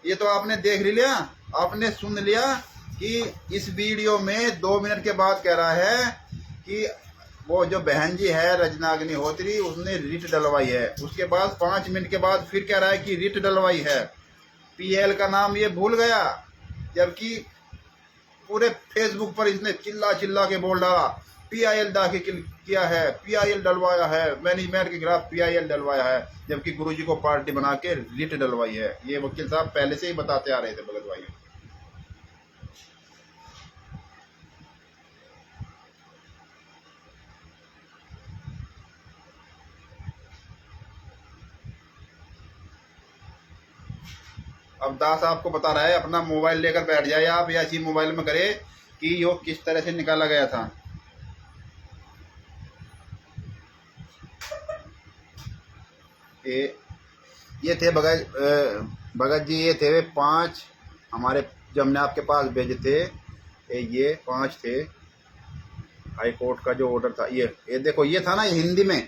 ये तो आपने देख लिया, आपने सुन लिया कि इस वीडियो में 2 मिनट के बाद कह रहा है कि वो जो बहन जी है रजना अग्निहोत्री, उसने रिट डलवाई है। उसके बाद 5 मिनट के बाद फिर कह रहा है कि रिट डलवाई है। PL का नाम ये भूल गया, जबकि पूरे फेसबुक पर इसने चिल्ला चिल्ला के बोल डाला PIL दाखिल किया है, PIL डलवाया है, मैनेजमेंट के खिलाफ PIL डलवाया है, जबकि गुरुजी को पार्टी बना के रिट डलवाई है। ये वकील साहब पहले से ही बताते आ रहे थे भगत भाई। अब दास आपको बता रहा है, अपना मोबाइल लेकर बैठ जाए आप, या इसी मोबाइल में करे कि यो किस तरह से निकाला गया था। ये थे भगत जी, ये थे 5 हमारे, जो हमने आपके पास भेजे थे, ये 5 थे। हाई कोर्ट का जो ऑर्डर था, ये देखो, ये था ना, ये हिंदी में।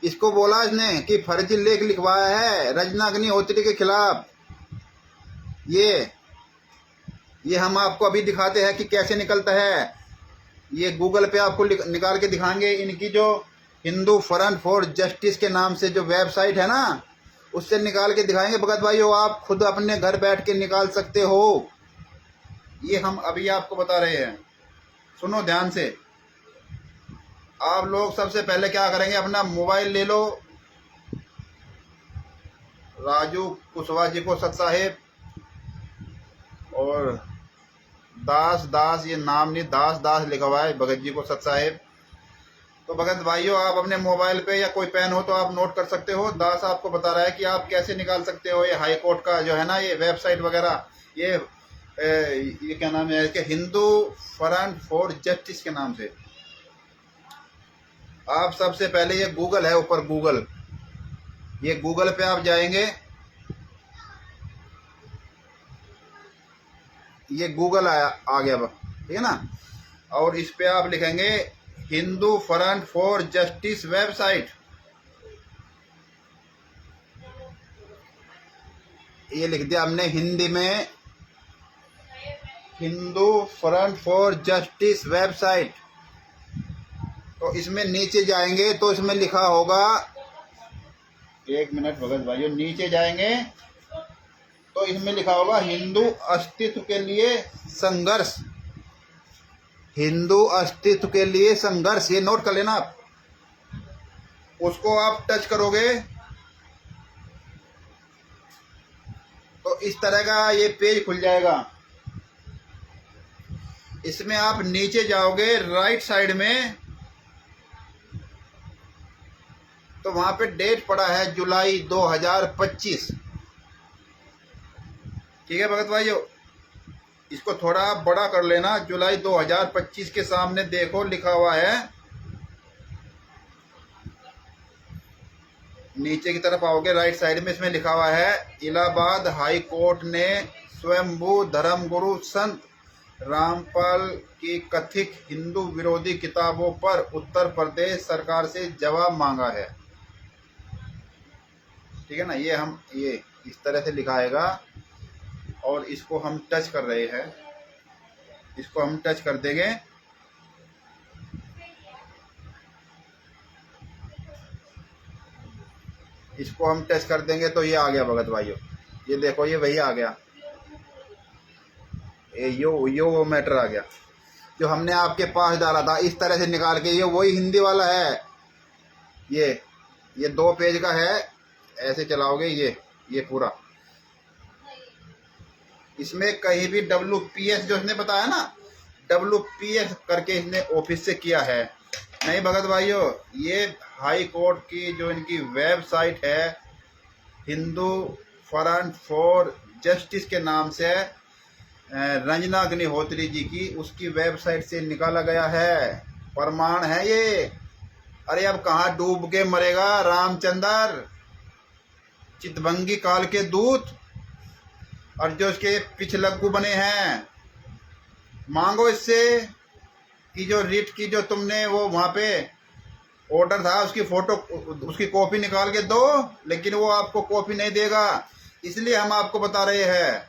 इसको बोला इसने कि फर्जी लेख लिखवाया है रजना अग्निहोत्री के खिलाफ। ये हम आपको अभी दिखाते हैं कि कैसे निकलता है। ये गूगल पे आपको निकाल के दिखाएंगे। इनकी जो हिंदू फ्रंट फॉर जस्टिस के नाम से जो वेबसाइट है ना, उससे निकाल के दिखाएंगे भगत भाइयों, आप खुद अपने घर बैठ के निकाल सकते हो। ये हम अभी आपको बता रहे हैं, सुनो ध्यान से। आप लोग सबसे पहले क्या करेंगे, अपना मोबाइल ले लो, राजू कुशवाहा जी को सत साहेब, और दास ये नाम नहीं, दास लिखा हुआ है, भगत जी को सत साहेब। तो भगत भाइयों आप अपने मोबाइल पे या कोई पेन हो तो आप नोट कर सकते हो। दास आपको बता रहा है कि आप कैसे निकाल सकते हो ये हाई कोर्ट का जो है ना, ये वेबसाइट वगैरह, ये क्या नाम है, हिंदू फ्रंट फॉर जस्टिस के नाम से। आप सबसे पहले, ये गूगल है ऊपर, गूगल, ये गूगल पे आप जाएंगे, ये गूगल आ गया, ठीक है ना। और इस पे आप लिखेंगे Hindu front for justice website. ये लिख दिया हमने हिंदी में, Hindu front for justice website. तो इसमें नीचे जाएंगे तो इसमें लिखा होगा, 1 मिनट भगत भाइयों, नीचे जाएंगे तो इसमें लिखा होगा हिंदू अस्तित्व के लिए संघर्ष, हिंदू अस्तित्व के लिए संघर्ष। ये नोट कर लेना आप। उसको आप टच करोगे तो इस तरह का ये पेज खुल जाएगा। इसमें आप नीचे जाओगे राइट साइड में, तो वहां पे डेट पड़ा है जुलाई 2025। ठीक है भगत भाइयों, इसको थोड़ा बड़ा कर लेना। जुलाई 2025 के सामने देखो लिखा हुआ है, नीचे की तरफ आओगे राइट साइड में, इसमें लिखा हुआ है इलाहाबाद हाई कोर्ट ने स्वयंभू धर्मगुरु संत रामपाल की कथित हिंदू विरोधी किताबों पर उत्तर प्रदेश सरकार से जवाब मांगा है। ठीक है ना, ये इस तरह से लिखा आएगा और इसको हम टच कर रहे हैं, इसको हम टच कर देंगे। इसको हम टच कर देंगे तो ये आ गया भगत भाइयों, ये देखो ये वही आ गया, यो मैटर आ गया जो हमने आपके पास डाला था इस तरह से निकाल के। ये वही हिंदी वाला है, ये 2 पेज का है, ऐसे चलाओगे ये पूरा। इसमें कहीं भी WPS जो इसने बताया ना, WPS करके इसने ऑफिस से किया है नहीं भगत भाइयों। ये हाई कोर्ट की जो इनकी वेबसाइट है हिंदू फ्रंट फॉर जस्टिस के नाम से, रंजना अग्निहोत्री जी की, उसकी वेबसाइट से निकाला गया है, प्रमाण है ये। अरे अब कहाँ डूब के मरेगा रामचंद्र, चितभंगी काल के दूत, और जो उसके पिछलग्गू बने हैं, मांगो इससे कि जो रिट की जो तुमने वो वहां पे ऑर्डर था उसकी फोटो, उसकी कॉपी निकाल के दो, लेकिन वो आपको कॉपी नहीं देगा। इसलिए हम आपको बता रहे हैं,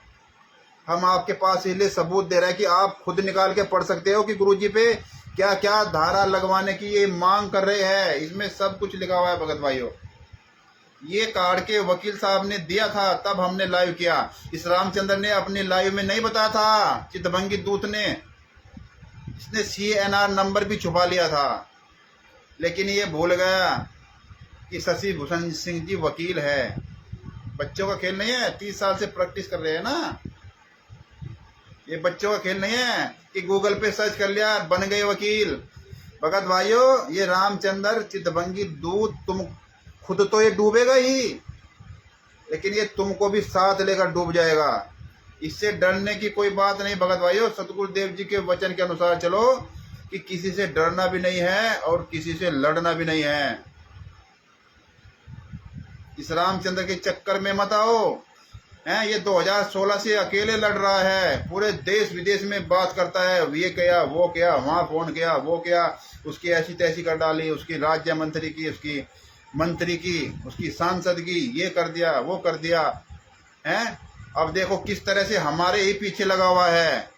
हम आपके पास इसलिए सबूत दे रहे हैं कि आप खुद निकाल के पढ़ सकते हो कि गुरुजी पे क्या क्या धारा लगवाने की ये मांग कर रहे हैं। इसमें सब कुछ लिखा हुआ है भगत भाइयों। ये कार्ड के वकील साहब ने दिया था, तब हमने लाइव किया। इस रामचंद्र ने अपने लाइव में नहीं बताया था, चितभंगी दूत ने, इसने CNR नंबर भी छुपा लिया था, लेकिन ये भूल गया कि शशि भूषण सिंह जी वकील है। बच्चों का खेल नहीं है, 30 साल से प्रैक्टिस कर रहे हैं ना, ये बच्चों का खेल नहीं है कि गूगल पे सर्च कर लिया बन गए वकील। भगत भाइयों, ये रामचंद्र चितभंगी दूत, तुम खुद तो ये डूबेगा ही, लेकिन ये तुमको भी साथ लेकर डूब जाएगा। इससे डरने की कोई बात नहीं भगत भाइयों। सतगुरुदेव जी के वचन के अनुसार चलो कि किसी से डरना भी नहीं है और किसी से लड़ना भी नहीं है। इस रामचंद्र के चक्कर में मत आओ हैं। ये 2016 से अकेले लड़ रहा है, पूरे देश विदेश में बात करता है, ये किया वो किया, वहां फोन किया वो किया, उसकी ऐसी तैसी कर डाली, उसकी राज्य मंत्री की, उसकी मंत्री की, उसकी सांसद की, ये कर दिया वो कर दिया हैं। अब देखो किस तरह से हमारे ही पीछे लगा हुआ है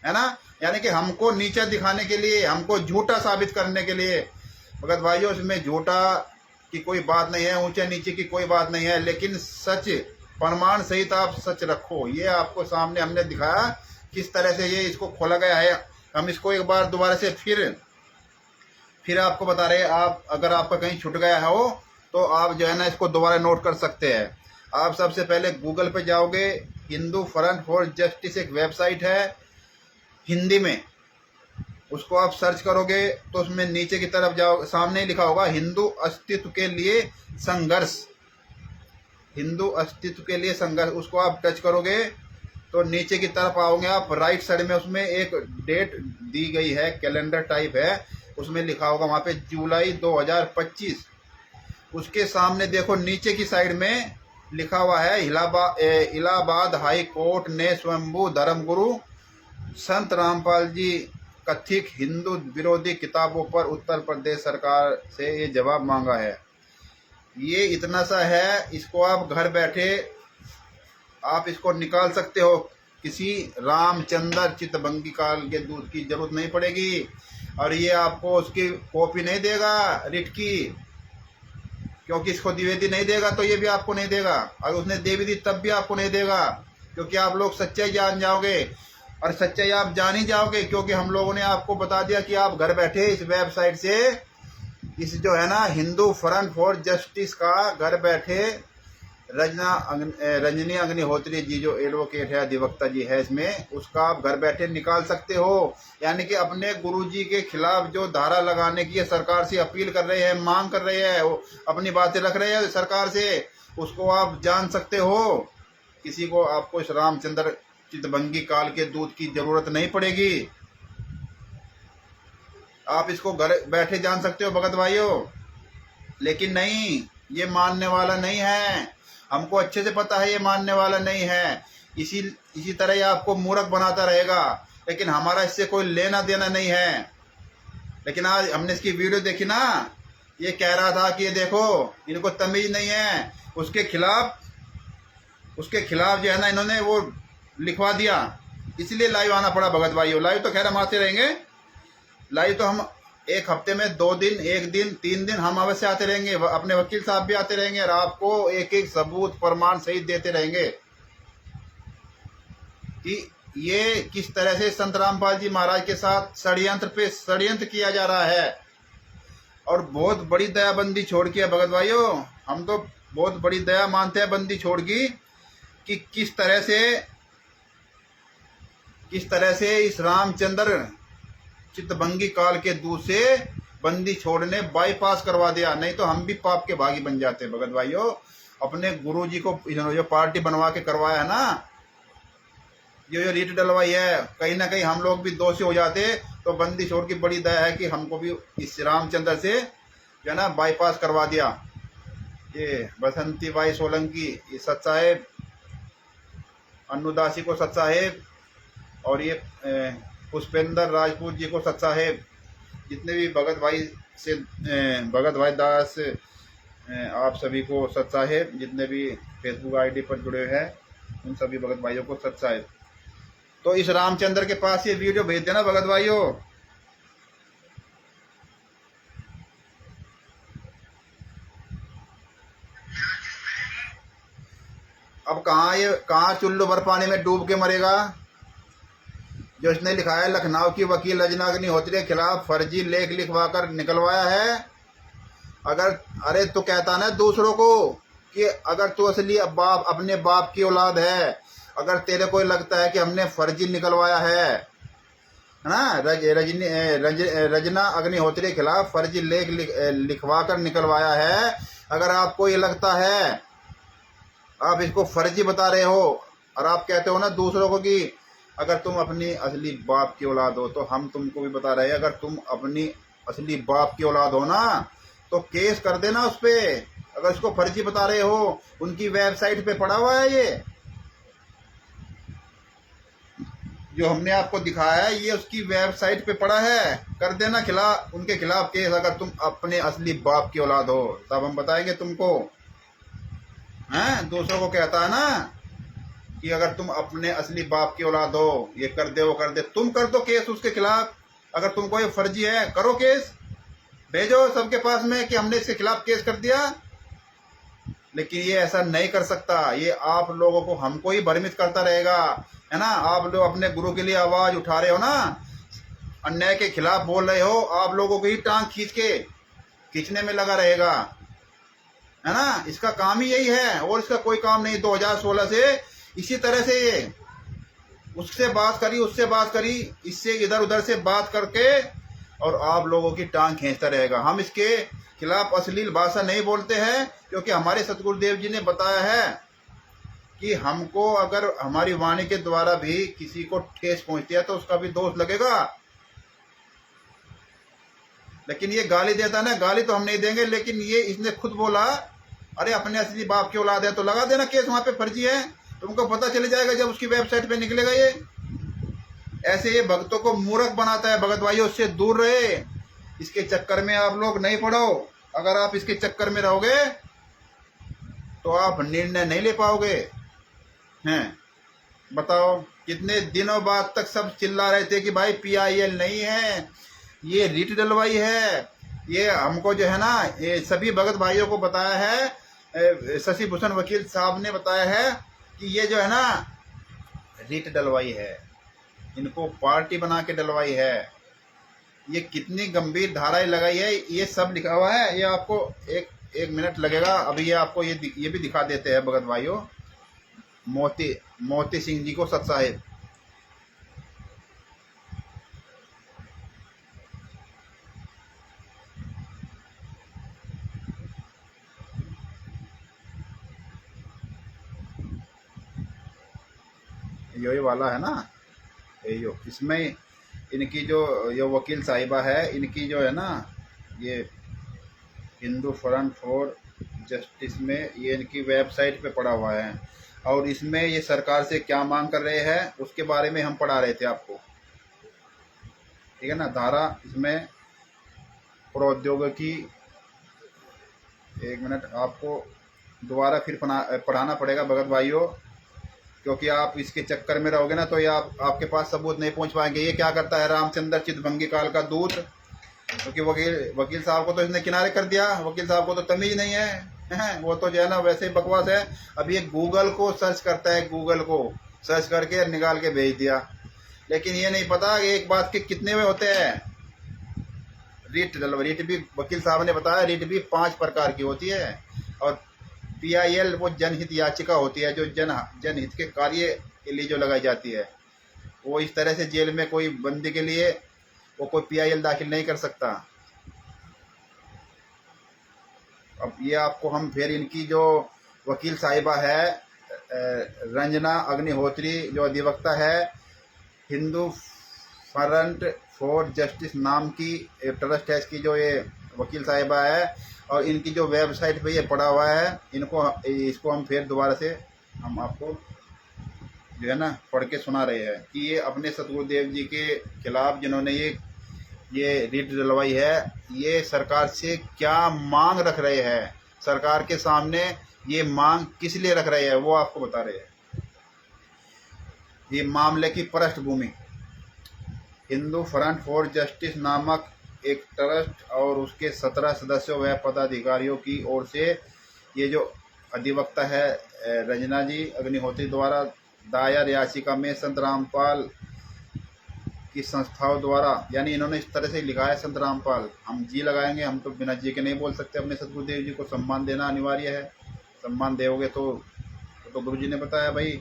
ना, यानी कि हमको नीचा दिखाने के लिए, हमको झूठा साबित करने के लिए। भगत भाइयों, इसमें झूठा की कोई बात नहीं है, ऊंचे नीचे की कोई बात नहीं है, लेकिन सच प्रमाण सहित आप सच रखो। ये आपको सामने हमने दिखाया किस तरह से ये इसको खोला गया है। हम इसको एक बार दोबारा से फिर आपको बता रहे हैं। आप अगर आपका कहीं छूट गया हो तो आप जो है ना इसको दोबारा नोट कर सकते हैं। आप सबसे पहले गूगल पे जाओगे, हिंदू फ्रंट फॉर जस्टिस एक वेबसाइट है हिंदी में, उसको आप सर्च करोगे तो उसमें नीचे की तरफ जाओ, सामने लिखा होगा हिंदू अस्तित्व के लिए संघर्ष, हिंदू अस्तित्व के लिए संघर्ष। उसको आप टच करोगे तो नीचे की तरफ आओगे आप, राइट साइड में उसमें एक डेट दी गई है, कैलेंडर टाइप है, उसमें लिखा होगा वहां पे जुलाई 2025। उसके सामने देखो नीचे की साइड में लिखा हुआ है इलाहाबाद हाई कोर्ट ने स्वयंभू धर्मगुरु संत रामपाल जी कथित हिंदू विरोधी किताबों पर उत्तर प्रदेश सरकार से ये जवाब मांगा है। ये इतना सा है, इसको आप घर बैठे आप इसको निकाल सकते हो। किसी रामचंद्र चितभंगी काल के दूत की जरूरत नहीं पड़ेगी, और ये आपको उसकी कॉपी नहीं देगा रिट की, क्योंकि इसको द्विवेदी नहीं देगा तो ये भी आपको नहीं देगा। अगर उसने दे भी दी तब भी आपको नहीं देगा, क्योंकि आप लोग सच्चाई जान जाओगे, और सच्चाई आप जान ही जाओगे क्योंकि हम लोगों ने आपको बता दिया कि आप घर बैठे इस वेबसाइट से, इस जो है ना हिंदू फ्रंट फॉर जस्टिस का, घर बैठे रंजनी अग्निहोत्री जी जो एडवोकेट है, अधिवक्ता जी है इसमें, उसका आप घर बैठे निकाल सकते हो। यानी कि अपने गुरुजी के खिलाफ जो धारा लगाने की सरकार से अपील कर रहे हैं, मांग कर रहे हैं, अपनी बातें रख रहे हैं सरकार से, उसको आप जान सकते हो। किसी को आपको इस रामचंद्र चितभंगी काल के दूत की जरूरत नहीं पड़ेगी। आप इसको घर बैठे जान सकते हो भगत भाइयों, लेकिन नहीं, ये मानने वाला नहीं है। हमको अच्छे से पता है ये मानने वाला नहीं है। इसी तरह ये आपको मूर्ख बनाता रहेगा, लेकिन हमारा इससे कोई लेना देना नहीं है। लेकिन आज हमने इसकी वीडियो देखी ना, ये कह रहा था कि ये देखो इनको तमीज नहीं है, उसके खिलाफ जो है ना इन्होंने वो लिखवा दिया, इसलिए लाइव आना पड़ा भगत भाइयों। लाइव तो खैर हम आते रहेंगे, लाइव तो हम एक हफ्ते में 2 दिन, 1 दिन, 3 दिन हम अवश्य आते रहेंगे। अपने वकील साहब भी आते रहेंगे और आपको एक एक सबूत प्रमाण सहित देते रहेंगे कि ये किस तरह से संत रामपाल जी महाराज के साथ षड्यंत्र पे षड्यंत्र किया जा रहा है। और बहुत बड़ी दयाबंदी छोड़ के भगत भाइयों, हम तो बहुत बड़ी दया मानते हैं बंदी छोड़ की, कि किस तरह से इस रामचंद्र चितभंगी काल के दूत से बंदी छोड़ने बाईपास करवा दिया। नहीं तो हम भी पाप के भागी बन जाते भगत भाइयों। अपने गुरु जी को जो पार्टी बनवा के करवाया है ना, जो रीट डलवाई है, कहीं ना कहीं हम लोग भी दोषी हो जाते। तो बंदी छोड़ की बड़ी दया है कि हमको भी इस रामचंद्र से जो है ना बाईपास करवा दिया। ये बसंती बाई सोलंकी, ये सत साहेब, अन्नुदासी को सत साहेब, और ये पुष्पेंद्र राजपूत जी को सत साहेब, जितने भी भगत भाई दास आप सभी को सत साहेब, जितने भी फेसबुक आईडी पर जुड़े हैं उन सभी भगत भाइयों को सत साहेब। तो इस रामचंद्र के पास ये वीडियो भेज देना भगत भाइयों। अब कहाँ चुल्लू भर पानी में डूब के मरेगा। जो इसने लिखा है लखनऊ की वकील रजना अग्निहोत्री के खिलाफ फर्जी लेख लिखवाकर निकलवाया है। अरे तो कहता ना दूसरों को कि अगर तू असली अपने बाप की औलाद है, अगर तेरे को लगता है कि हमने फर्जी निकलवाया है ना, रजना अग्निहोत्री के खिलाफ फर्जी लेख लिखवा कर निकलवाया है, अगर आपको ये लगता है, आप इसको फर्जी बता रहे हो और आप कहते हो ना दूसरों को कि अगर तुम अपनी असली बाप की औलाद हो, तो हम तुमको भी बता रहे हैं अगर तुम अपनी असली बाप की औलाद हो ना तो केस कर देना उस पे। अगर इसको फर्जी बता रहे हो, उनकी वेबसाइट पे पड़ा हुआ है ये जो हमने आपको दिखाया है, ये उसकी वेबसाइट पे पड़ा है। कर देना उनके खिलाफ केस, अगर तुम अपने असली बाप की औलाद हो, तब हम बताएंगे तुमको। हैं, दूसरों को कहता है ना कि अगर तुम अपने असली बाप की औलाद हो, ये कर दे वो कर दे, तुम कर दो केस उसके खिलाफ। अगर तुमको ये फर्जी है, करो केस, भेजो सबके पास में कि हमने इसके खिलाफ केस कर दिया। लेकिन ये ऐसा नहीं कर सकता, ये आप लोगों को, हमको ही भ्रमित करता रहेगा, है ना। आप लोग अपने गुरु के लिए आवाज उठा रहे हो ना, अन्याय के खिलाफ बोल रहे हो, आप लोगों को ही टांग खींचने में लगा रहेगा, है ना। इसका काम ही यही है और इसका कोई काम नहीं। 2016 से इसी तरह से ये उससे बात करी, उससे बात करी, इससे इधर उधर से बात करके और आप लोगों की टांग खींचता रहेगा। हम इसके खिलाफ अश्लील भाषा नहीं बोलते हैं, क्योंकि हमारे सतगुरुदेव जी ने बताया है कि हमको अगर हमारी वाणी के द्वारा भी किसी को ठेस पहुंचती है तो उसका भी दोष लगेगा। लेकिन ये गाली देता ना, गाली तो हम नहीं देंगे, लेकिन ये इसने खुद बोला अरे अपने असली बाप की औलाद है तो लगा देना केस, वहां पे फर्जी है, तुमको पता चल जाएगा जब उसकी वेबसाइट पे निकलेगा। ये ऐसे ये भक्तों को मूर्ख बनाता है भगत भाइयों, उससे दूर रहे, इसके चक्कर में आप लोग नहीं पड़ो। अगर आप इसके चक्कर में रहोगे तो आप निर्णय नहीं ले पाओगे। हैं, बताओ कितने दिनों बाद तक सब चिल्ला रहे थे कि भाई PIL नहीं है, ये रीट डलवाई है। ये हमको जो है ना, ये सभी भगत भाइयों को बताया है, शशि भूषण वकील साहब ने बताया है कि ये जो है ना रीट डलवाई है, इनको पार्टी बना के डलवाई है। ये कितनी गंभीर धाराएं लगाई है, ये सब लिखा हुआ है। ये आपको एक मिनट लगेगा, अभी ये आपको ये भी दिखा देते हैं भगत भाइयों। मोती सिंह जी को सत साहेब, यही वाला है ना, यो इसमें इनकी जो ये वकील साहिबा है, इनकी जो है ना ये हिंदू फ्रंट फॉर जस्टिस में ये इनकी वेबसाइट पे पड़ा हुआ है, और इसमें ये सरकार से क्या मांग कर रहे हैं उसके बारे में हम पढ़ा रहे थे आपको, ठीक है ना। धारा इसमें प्रौद्योगिकी, एक मिनट आपको दोबारा फिर पढ़ाना पड़ेगा भगत भाइयों, क्योंकि आप इसके चक्कर में रहोगे ना तो ये आपके पास सबूत नहीं पहुंच पाएंगे। ये क्या करता है, रामचंद्र चितभंगी काल का दूत, क्योंकि वकील साहब को तो इसने किनारे कर दिया, वकील साहब को तो तमीज नहीं है, वो तो जो है ना वैसे ही बकवास है। अब ये गूगल को सर्च करता है, गूगल को सर्च करके निकाल के भेज दिया, लेकिन ये नहीं पता एक बात के कितने में होते हैं रिट भी, वकील साहब ने बताया रिट भी 5 प्रकार की होती है, और PIL वो जनहित याचिका होती है जो जनहित के कार्य के लिए जो लगाई जाती है। वो इस तरह से जेल में कोई बंदी के लिए वो कोई PIL दाखिल नहीं कर सकता। अब ये आपको हम फिर इनकी जो वकील साहिबा है रंजना अग्निहोत्री, जो अधिवक्ता है हिंदू फ्रंट फॉर जस्टिस नाम की एक ट्रस्ट है, इसकी जो ये वकील साहिबा है, और इनकी जो वेबसाइट पे ये पड़ा हुआ है, इसको हम फिर दोबारा से हम आपको जो है ना पढ़ के सुना रहे हैं कि ये अपने सतगुरुदेव जी के खिलाफ जिन्होंने ये रिट दिलवाई है, ये सरकार से क्या मांग रख रहे हैं, सरकार के सामने ये मांग किस लिए रख रहे हैं वो आपको बता रहे हैं। ये मामले की पृष्ठभूमि, हिंदू फ्रंट फॉर जस्टिस नामक एक ट्रस्ट और उसके 17 सदस्यों व पदाधिकारियों की ओर से ये जो अधिवक्ता है रंजना जी अग्निहोत्री द्वारा दायर याचिका में संत रामपाल की संस्थाओं द्वारा, यानी इन्होंने इस तरह से लिखा है संत रामपाल, हम जी लगाएंगे, हम तो बिना जी के नहीं बोल सकते, अपने सतगुरुदेव जी को सम्मान देना अनिवार्य है, सम्मान दोगे तो गुरु जी ने बताया भाई।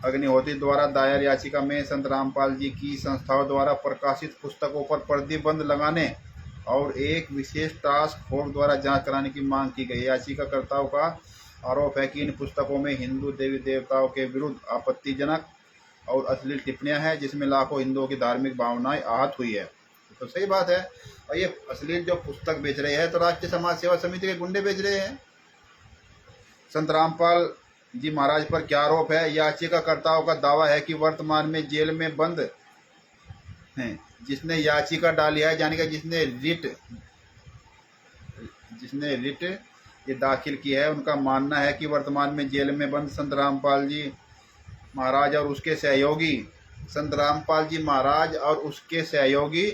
अग्निहोत्री द्वारा दायर याचिका में संत रामपाल जी की संस्थाओं द्वारा प्रकाशित पुस्तकों पर प्रतिबंध लगाने और एक विशेष टास्क फोर्स द्वारा जांच कराने की मांग की गई। याचिकाकर्ताओं का आरोप है कि इन पुस्तकों में हिंदू देवी देवताओं के विरुद्ध आपत्तिजनक और अश्लील टिप्पणियां हैं, जिसमें लाखों हिंदुओं की धार्मिक भावनाएं आहत हुई है। तो सही बात है, और ये अश्लील जो पुस्तक बेच रहे हैं तो राष्ट्रीय समाज सेवा समिति के गुंडे बेच रहे हैं। संत रामपाल जी महाराज पर क्या आरोप है, याचिकाकर्ताओं का दावा है कि वर्तमान में जेल में बंद हैं जिसने याचिका डाली है, यानी कि जिसने रिट ये दाखिल की है, उनका मानना है कि वर्तमान में जेल में बंद संत रामपाल जी महाराज और उसके सहयोगी, संत रामपाल जी महाराज और उसके सहयोगी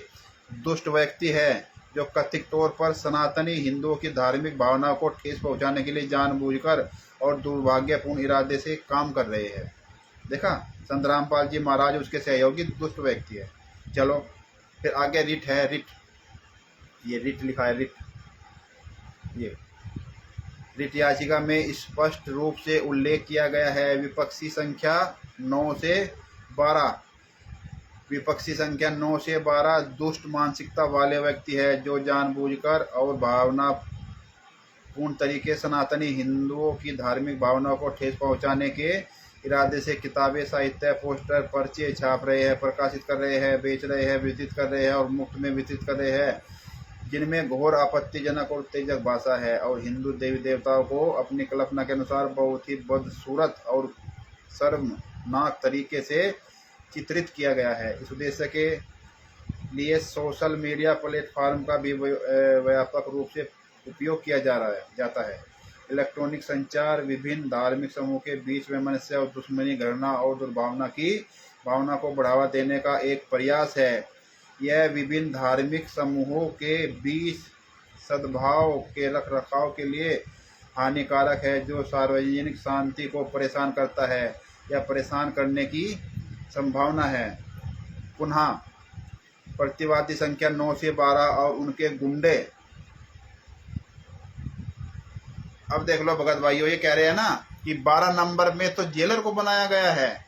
दुष्ट व्यक्ति है जो कथित तौर पर सनातनी हिंदुओं की धार्मिक भावनाओं को ठेस पहुंचाने के लिए जानबूझकर और दुर्भाग्यपूर्ण इरादे से काम कर रहे हैं। देखा, संत रामपाल जी महाराज उसके सहयोगी दुष्ट व्यक्ति है। चलो फिर आगे रिट है, ये रिट लिखा है, ये रिट याचिका में स्पष्ट रूप से उल्लेख किया गया है विपक्षी संख्या 9 से 12 दुष्ट मानसिकता वाले व्यक्ति है जो जानबूझकर और भावनापूर्ण तरीके सनातनी हिंदुओं की धार्मिक भावनाओं को ठेस पहुंचाने के इरादे से किताबें, साहित्य, पोस्टर, पर्चे छाप रहे हैं, प्रकाशित कर रहे हैं, बेच रहे हैं, वितरित कर रहे हैं और मुफ्त में वितरित कर रहे हैं, जिनमें घोर आपत्तिजनक और उत्तेजक भाषा है और हिंदू देवी देवताओं को अपनी कल्पना के अनुसार बहुत ही बदसूरत और शर्मनाक तरीके से चित्रित किया गया है। इस उद्देश्य के लिए सोशल मीडिया प्लेटफार्म का भी व्यापक रूप से उपयोग किया जाता है। इलेक्ट्रॉनिक संचार विभिन्न धार्मिक समूह के बीच में मनुष्य और दुश्मनी, घृणा और दुर्भावना की भावना को बढ़ावा देने का एक प्रयास है। यह विभिन्न धार्मिक समूहों के बीच सद्भाव के रखरखाव के लिए हानिकारक है, जो सार्वजनिक शांति को परेशान करता है या परेशान करने की संभावना है। पुनः प्रतिवादी संख्या 9 से 12 और उनके गुंडे। अब देख लो भगत भाइयों, ये कह रहे हैं ना कि 12 नंबर में तो जेलर को बनाया गया है,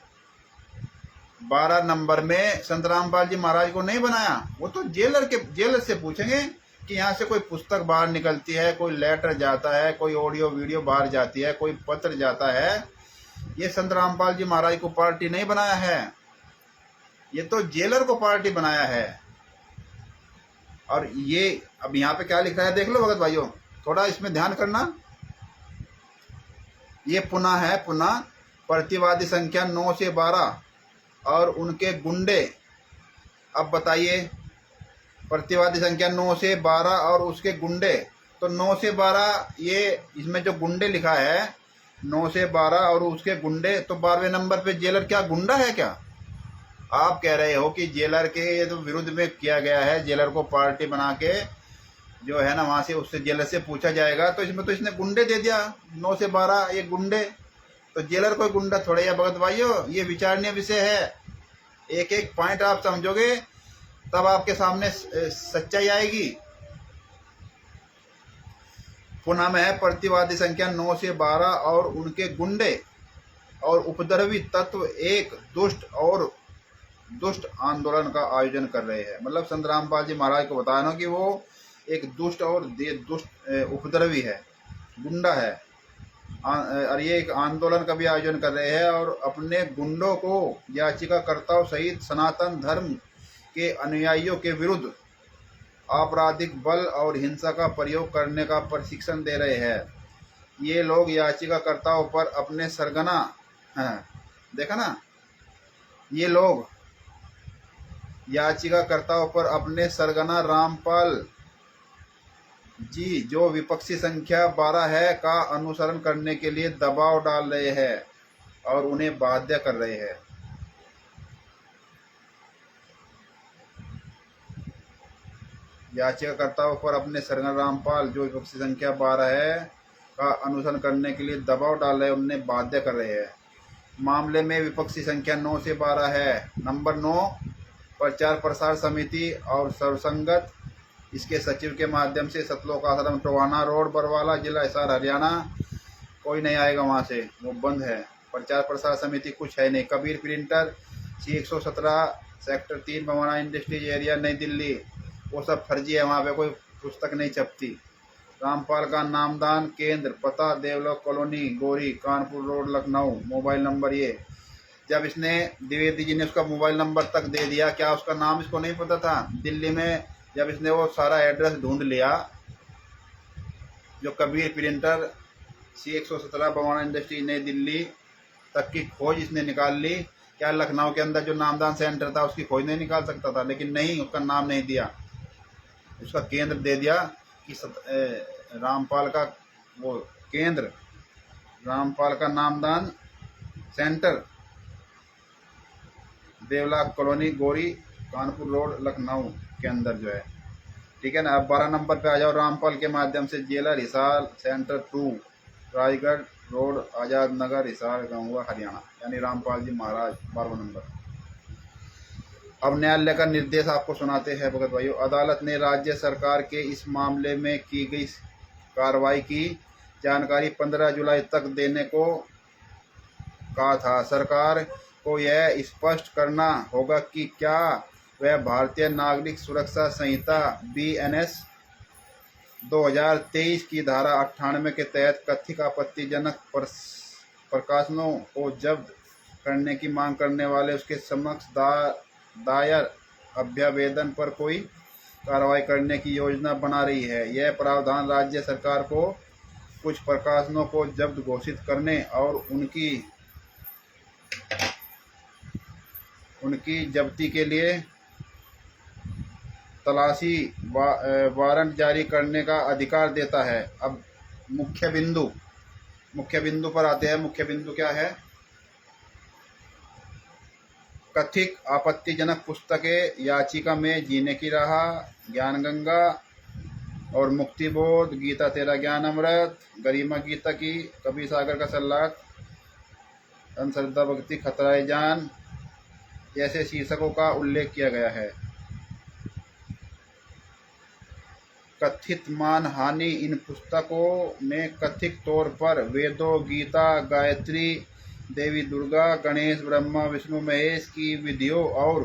12 नंबर में संत रामपाल जी महाराज को नहीं बनाया। वो तो जेलर से पूछेंगे कि यहाँ से कोई पुस्तक बाहर निकलती है, कोई लेटर जाता है, कोई ऑडियो वीडियो बाहर जाती है, कोई पत्र जाता है, ये संत रामपाल जी महाराज को पार्टी नहीं बनाया है, ये तो जेलर को पार्टी बनाया है। और ये अब यहाँ पे क्या लिखा है देख लो भगत भाइयों, थोड़ा इसमें ध्यान करना। ये पुनः है, पुनः प्रतिवादी संख्या 9 से 12 और उनके गुंडे। अब बताइए, प्रतिवादी संख्या 9 से 12 और उसके गुंडे, तो 9 से 12 ये इसमें जो गुंडे लिखा है 9 से 12 और उसके गुंडे, तो 12वें नंबर पे जेलर क्या गुंडा है क्या? आप कह रहे हो कि जेलर के तो विरुद्ध में किया गया है, जेलर को पार्टी बना के जो है ना वहां से उससे जेलर से पूछा जाएगा, तो इसमें तो इसने गुंडे दे दिया 9 से 12 ये गुंडे, तो जेलर कोई गुंडा थोड़े है भगत भाइयों। ये विचारणीय विषय है, एक एक पॉइंट आप समझोगे तब आपके सामने सच्चाई आएगी। पुनः में है प्रतिवादी संख्या 9 से 12 और उनके गुंडे और उपद्रवी तत्व एक दुष्ट आंदोलन का आयोजन कर रहे हैं। मतलब संत रामपाल जी महाराज को बताना कि वो एक दुष्ट और दुष्ट उपद्रवी है, गुंडा है, और ये एक आंदोलन का भी आयोजन कर रहे हैं और अपने गुंडों को याचिकाकर्ताओं सहित सनातन धर्म के अनुयायियों के विरुद्ध आपराधिक बल और हिंसा का प्रयोग करने का प्रशिक्षण दे रहे हैं। ये लोग याचिकाकर्ताओं पर अपने सरगना देखा ना, ये लोग याचिकाकर्ताओं पर अपने सरगना रामपाल जी जो विपक्षी संख्या 12 है का अनुसरण करने के लिए दबाव डाल रहे हैं और उन्हें बाध्य कर रहे हैं। याचिकाकर्ताओं पर अपने सरगना रामपाल जो विपक्षी संख्या 12 है का अनुसरण करने के लिए दबाव डाल रहे हैं, उन्हें बाध्य कर रहे हैं। मामले में विपक्षी संख्या 9 से 12 है। नंबर 9 प्रचार प्रसार समिति और सर्वसंगत इसके सचिव के माध्यम से सतलोक आश्रम टोहाना रोड बरवाला जिला हिसार हरियाणा। कोई नहीं आएगा वहाँ से, वो बंद है। प्रचार प्रसार समिति कुछ है नहीं। Kabir printer C117 sector 3 Bawana industries area नई दिल्ली, वो सब फर्जी है, वहाँ पे कोई पुस्तक नहीं छपती। रामपाल का नामदान केंद्र, पता देवलोक कॉलोनी गोरी Kanpur road Lucknow, mobile number ये। जब इसने द्विवेदी जी ने उसका मोबाइल नंबर तक दे दिया, क्या उसका नाम इसको नहीं पता था? दिल्ली में जब इसने वो सारा एड्रेस ढूंढ लिया, जो Kabir printer C117 Bawana industry नई दिल्ली तक की खोज इसने निकाल ली, क्या लखनऊ के अंदर जो नामदान सेंटर था उसकी खोज नहीं निकाल सकता था? लेकिन नहीं, उसका नाम नहीं दिया, उसका केंद्र दे दिया कि रामपाल का वो केंद्र, रामपाल का नामदान सेंटर देवला कॉलोनी गोरी कानपुर रोड लखनऊ के अंदर जो है। ठीक है ना। अब 12 नंबर पे आ जाओ। रामपाल के माध्यम से jailer Hisar centre 2 Rajgarh road Azad Nagar Hisar Gangwa Haryana, यानी रामपाल जी महाराज 12 नंबर। अब न्यायालय का निर्देश आपको सुनाते हैं भगत भाइयों। अदालत ने राज्य सरकार के इस मामले में की गई कार्रवाई की जानकारी 15 जुलाई तक देने को कहा था। सरकार को यह स्पष्ट करना होगा कि क्या वह भारतीय नागरिक सुरक्षा संहिता BNS 2023 की धारा 98 के तहत कथित आपत्तिजनक प्रकाशनों को जब्त करने की मांग करने वाले उसके समक्ष दायर अभ्यावेदन पर कोई कार्रवाई करने की योजना बना रही है। यह प्रावधान राज्य सरकार को कुछ प्रकाशनों को जब्त घोषित करने और उनकी जब्ती के लिए तलाशी वारंट जारी करने का अधिकार देता है। अब मुख्य बिंदु पर आते हैं। मुख्य बिंदु क्या है? कथित आपत्तिजनक पुस्तकें याचिका में जीने की राह, ज्ञान गंगा और मुक्तिबोध, गीता तेरा ज्ञान अमृत, गरिमा गीता की, कबीर सागर का सल्लाक, अंधश्रद्धा भक्ति खतराए जान जैसे शीर्षकों का उल्लेख किया गया है। कथित मानहानि। इन पुस्तकों में कथित तौर पर वेदों, गीता, गायत्री, देवी दुर्गा, गणेश, ब्रह्मा, विष्णु, महेश की विधियों और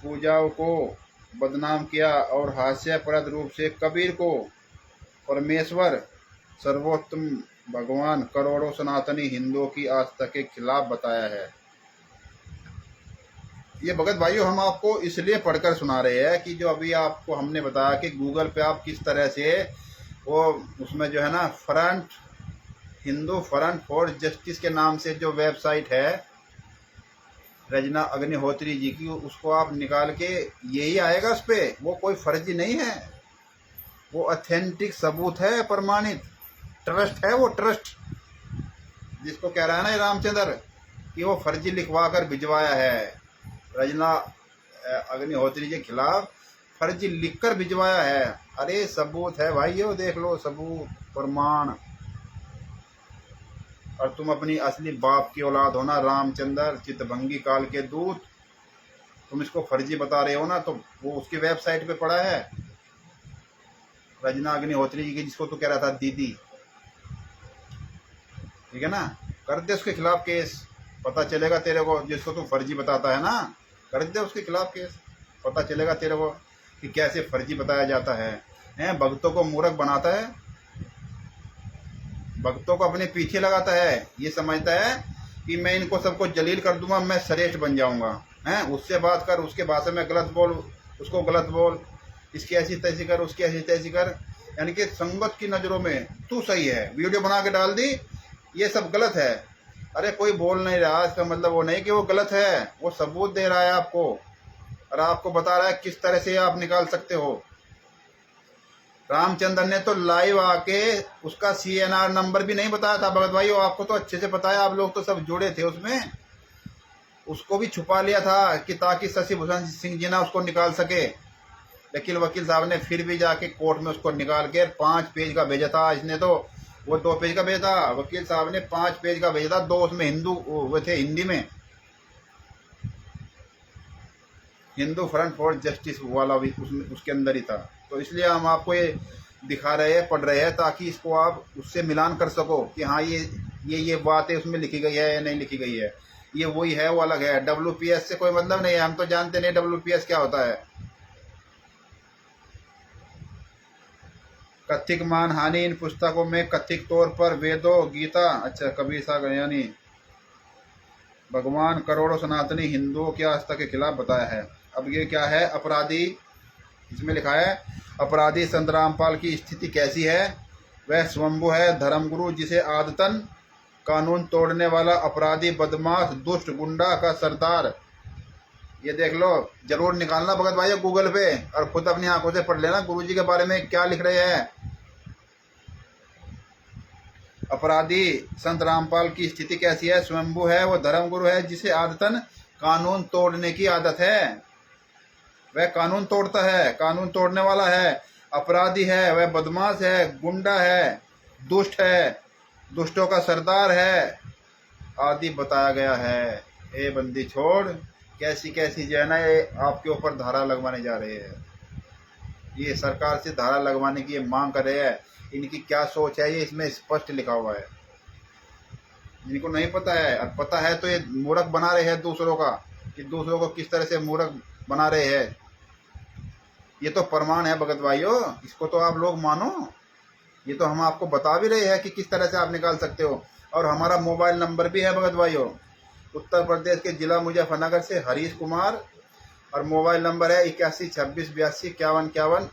पूजाओं को बदनाम किया और हास्यप्रद रूप से कबीर को परमेश्वर, सर्वोत्तम भगवान करोड़ों सनातनी हिंदुओं की आस्था के खिलाफ बताया है। ये भगत भाइयों हम आपको इसलिए पढ़कर सुना रहे हैं कि जो अभी आपको हमने बताया कि गूगल पे आप किस तरह से वो उसमें जो है ना हिंदू फ्रंट फॉर जस्टिस के नाम से जो वेबसाइट है रजना अग्निहोत्री जी की, उसको आप निकाल के यही आएगा उस पर। वो कोई फर्जी नहीं है, वो ऑथेंटिक सबूत है, प्रमाणित ट्रस्ट है। वो ट्रस्ट जिसको कह रहा है ना ये रामचंद्र कि वो फर्जी लिखवा कर भिजवाया है, रजना अग्निहोत्री के खिलाफ फर्जी लिखकर भिजवाया है। अरे सबूत है भाइयों, देख लो सबूत प्रमाण। और तुम अपनी असली बाप की औलाद हो ना रामचंद्र, चितभंगी काल के दूत, तुम इसको फर्जी बता रहे हो ना, तो वो उसकी वेबसाइट पे पड़ा है रजना अग्निहोत्री जी की, जिसको तू कह रहा था दीदी, ठीक है ना। कर दे उसके खिलाफ केस, पता चलेगा तेरे को। जिसको तू फर्जी बताता है ना, कर दे उसके खिलाफ केस, पता चलेगा तेरे को कि कैसे फर्जी बताया जाता है। भक्तों को मूर्ख बनाता है, भक्तों को अपने पीछे लगाता है। ये समझता है कि मैं इनको सबको जलील कर दूंगा, मैं श्रेष्ठ बन जाऊंगा। उससे बात कर, उसके भाषा में गलत बोल, उसको गलत बोल, इसकी ऐसी तैसी कर, उसकी ऐसी तैसी कर। यानी कि संगत की नज़रों में तू सही है, वीडियो बना के डाल दी, ये सब गलत है। अरे कोई बोल नहीं रहा, इसका मतलब वो नहीं कि वो गलत है, वो सबूत दे रहा है आपको और आपको बता रहा है किस तरह से आप निकाल सकते हो। रामचंद्र ने तो लाइव आके उसका CNR नंबर भी नहीं बताया था भगत भाई, आपको तो अच्छे से बताया, आप लोग तो सब जुड़े थे उसमें। उसको भी छुपा लिया था कि ताकि शशि भूषण सिंह जी ना उसको निकाल सके, लेकिन वकील साहब ने फिर भी जाके कोर्ट में उसको निकाल के 5 पेज का भेजा था। इसने तो वो 2 पेज का भेजा था, वकील साहब ने 5 पेज का भेजा था। 2 उसमें वो थे हिंदी में, हिंदू फ्रंट फॉर जस्टिस वाला भी उसके अंदर ही था। तो इसलिए हम आपको ये दिखा रहे हैं, पढ़ रहे हैं, ताकि इसको आप उससे मिलान कर सको कि हाँ ये बातें उसमें लिखी गई है या नहीं लिखी गई है, ये वही है, वो अलग है। WPS से कोई मतलब नहीं है, हम तो जानते नहीं WPS क्या होता है। कथित मानहानि इन पुस्तकों में कथित तौर पर वेदों, गीता, अच्छा कबीर सागर यानी भगवान करोड़ों सनातनी हिंदुओं की आस्था के खिलाफ बताया है। अब ये क्या है, अपराधी, इसमें लिखा है अपराधी संत रामपाल की स्थिति कैसी है। वह स्वयंभू है, धर्मगुरु, जिसे आदतन कानून तोड़ने वाला अपराधी, बदमाश, दुष्ट, गुंडा का सरदार। ये देख लो, जरूर निकालना भगत भाई गूगल पे और खुद अपनी आंखों से पढ़ लेना गुरुजी के बारे में क्या लिख रहे हैं। अपराधी संत रामपाल की स्थिति कैसी है, स्वयंभू है, वो धर्मगुरु है, जिसे आदतन कानून तोड़ने की आदत है। वह कानून तोड़ता है, कानून तोड़ने वाला है, अपराधी है, वह बदमाश है, गुंडा है, दुष्ट है, दुष्टों का सरदार है आदि बताया गया है। ए बंदी छोड़, कैसी कैसी जो है ना ये आपके ऊपर धारा लगवाने जा रहे हैं। ये सरकार से धारा लगवाने की ये मांग कर रहे हैं। इनकी क्या सोच है ये इसमें स्पष्ट लिखा हुआ है। जिनको नहीं पता है और पता है तो ये मूर्ख बना रहे हैं दूसरों का, कि दूसरों को किस तरह से मूर्ख बना रहे हैं। ये तो प्रमाण है भगत भाइयों, इसको तो आप लोग मानो। ये तो हम आपको बता भी रहे हैं कि किस तरह से आप निकाल सकते हो। और हमारा मोबाइल नंबर भी है भगत भाइयों, उत्तर प्रदेश के जिला मुजफ्फरनगर से हरीश कुमार, और मोबाइल नंबर है 8126825151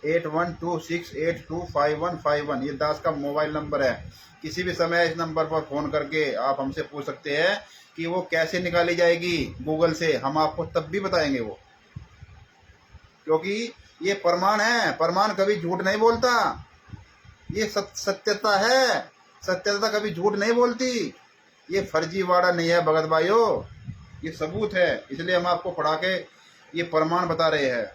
8126825151 ये दास का मोबाइल नंबर है। किसी भी समय इस नंबर पर फ़ोन करके आप हमसे पूछ सकते हैं कि वो कैसे निकाली जाएगी गूगल से, हम आपको तब भी बताएंगे वो, क्योंकि ये प्रमाण है। प्रमाण कभी झूठ नहीं बोलता, ये सत्यता है, सत्यता कभी झूठ नहीं बोलती। ये फर्जीवाड़ा नहीं है भगत भाइयों, ये सबूत है। इसलिए हम आपको पढ़ा के ये प्रमाण बता रहे हैं।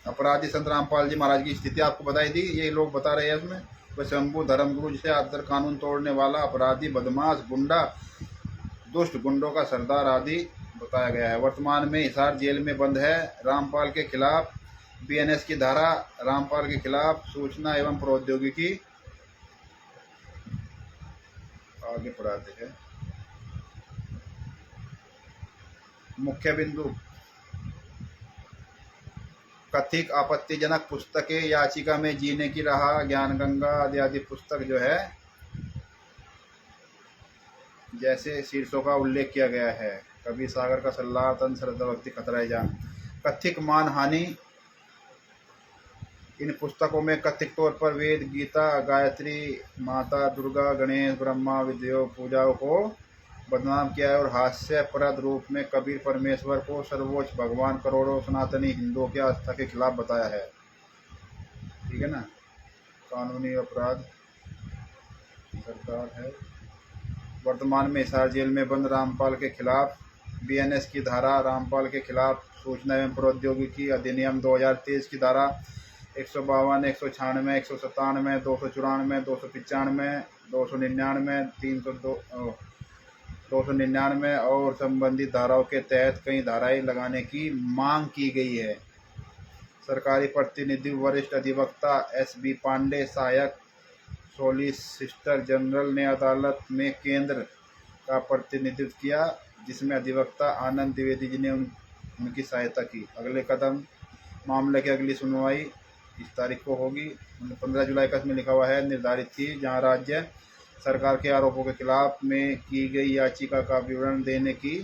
अपराधी संत रामपाल जी महाराज की स्थिति आपको बताई थी, ये लोग बता रहे हैं उसमें। वह शंभू धर्मगुरु, जिसे आदर कानून तोड़ने वाला, अपराधी, बदमाश, गुंडा, दुष्ट, गुंडों का सरदार आदि बताया गया है। वर्तमान में हिसार जेल में बंद है। रामपाल के खिलाफ BNS की धारा, रामपाल के खिलाफ सूचना एवं प्रौद्योगिकी। आगे पढ़ाते हैं। मुख्य बिंदु कथित आपत्तिजनक पुस्तकें, याचिका में जीने की राह, ज्ञान गंगा आदि आदि पुस्तक जो है जैसे शीर्षों का उल्लेख किया गया है। कबीर सागर का सल्लाह, तंत्र, श्रद्धा भक्ति, खतरा जान। कथित मानहानि, इन पुस्तकों में कथित तौर पर वेद, गीता, गायत्री, माता दुर्गा, गणेश, ब्रह्मा, विद्यों, पूजाओं को बदनाम किया है और हास्यप्रद रूप में कबीर परमेश्वर को सर्वोच्च भगवान करोड़ों सनातनी हिंदुओं की आस्था के खिलाफ बताया है। ठीक है ना। कानूनी अपराध सरकार है। वर्तमान में हिसार जेल में बंद रामपाल के खिलाफ बीएनएस की धारा, रामपाल के खिलाफ सूचना एवं प्रौद्योगिकी अधिनियम 2023 की धारा 152, 196, 197, 294, 295, 299, 299 और संबंधित धाराओं के तहत कई धाराएं लगाने की मांग की गई है। सरकारी प्रतिनिधि वरिष्ठ अधिवक्ता एस.बी. पांडे, सहायक सॉलिसिटर जनरल ने अदालत में केंद्र का प्रतिनिधित्व किया, जिसमें अधिवक्ता आनंद द्विवेदी जी ने उनकी सहायता की। अगले कदम, मामले की अगली सुनवाई इस तारीख को होगी। 15 जुलाई का इसमें लिखा हुआ है निर्धारित थी, जहां राज्य सरकार के आरोपों के खिलाफ में की गई याचिका का विवरण देने की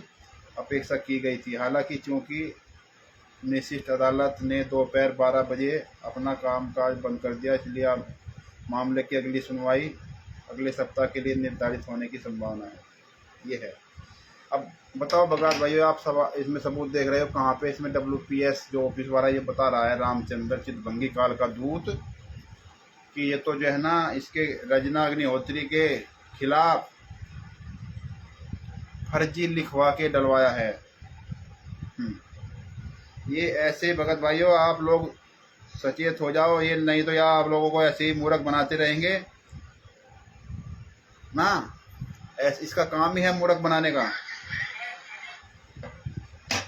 अपेक्षा की गई थी। हालांकि चूंकि निश्चित अदालत ने दोपहर 12 बजे अपना कामकाज बंद कर दिया, इसलिए अब मामले की अगली सुनवाई अगले सप्ताह के लिए निर्धारित होने की संभावना है। ये है। अब बताओ बगार भाइयों, आप सब इसमें सबूत देख रहे हो कहाँ पे? इसमें WPS जो ऑफिस वाला ये बता रहा है, रामचंद्र चितभंगी काल का दूत, कि ये तो जो है ना इसके रजना अग्निहोत्री के खिलाफ फर्जी लिखवा के डलवाया है। ये ऐसे भगत भाइयों आप लोग सचेत हो जाओ, ये नहीं तो यार आप लोगों को ऐसे ही मूर्ख बनाते रहेंगे ना। इसका काम ही है मूर्ख बनाने का।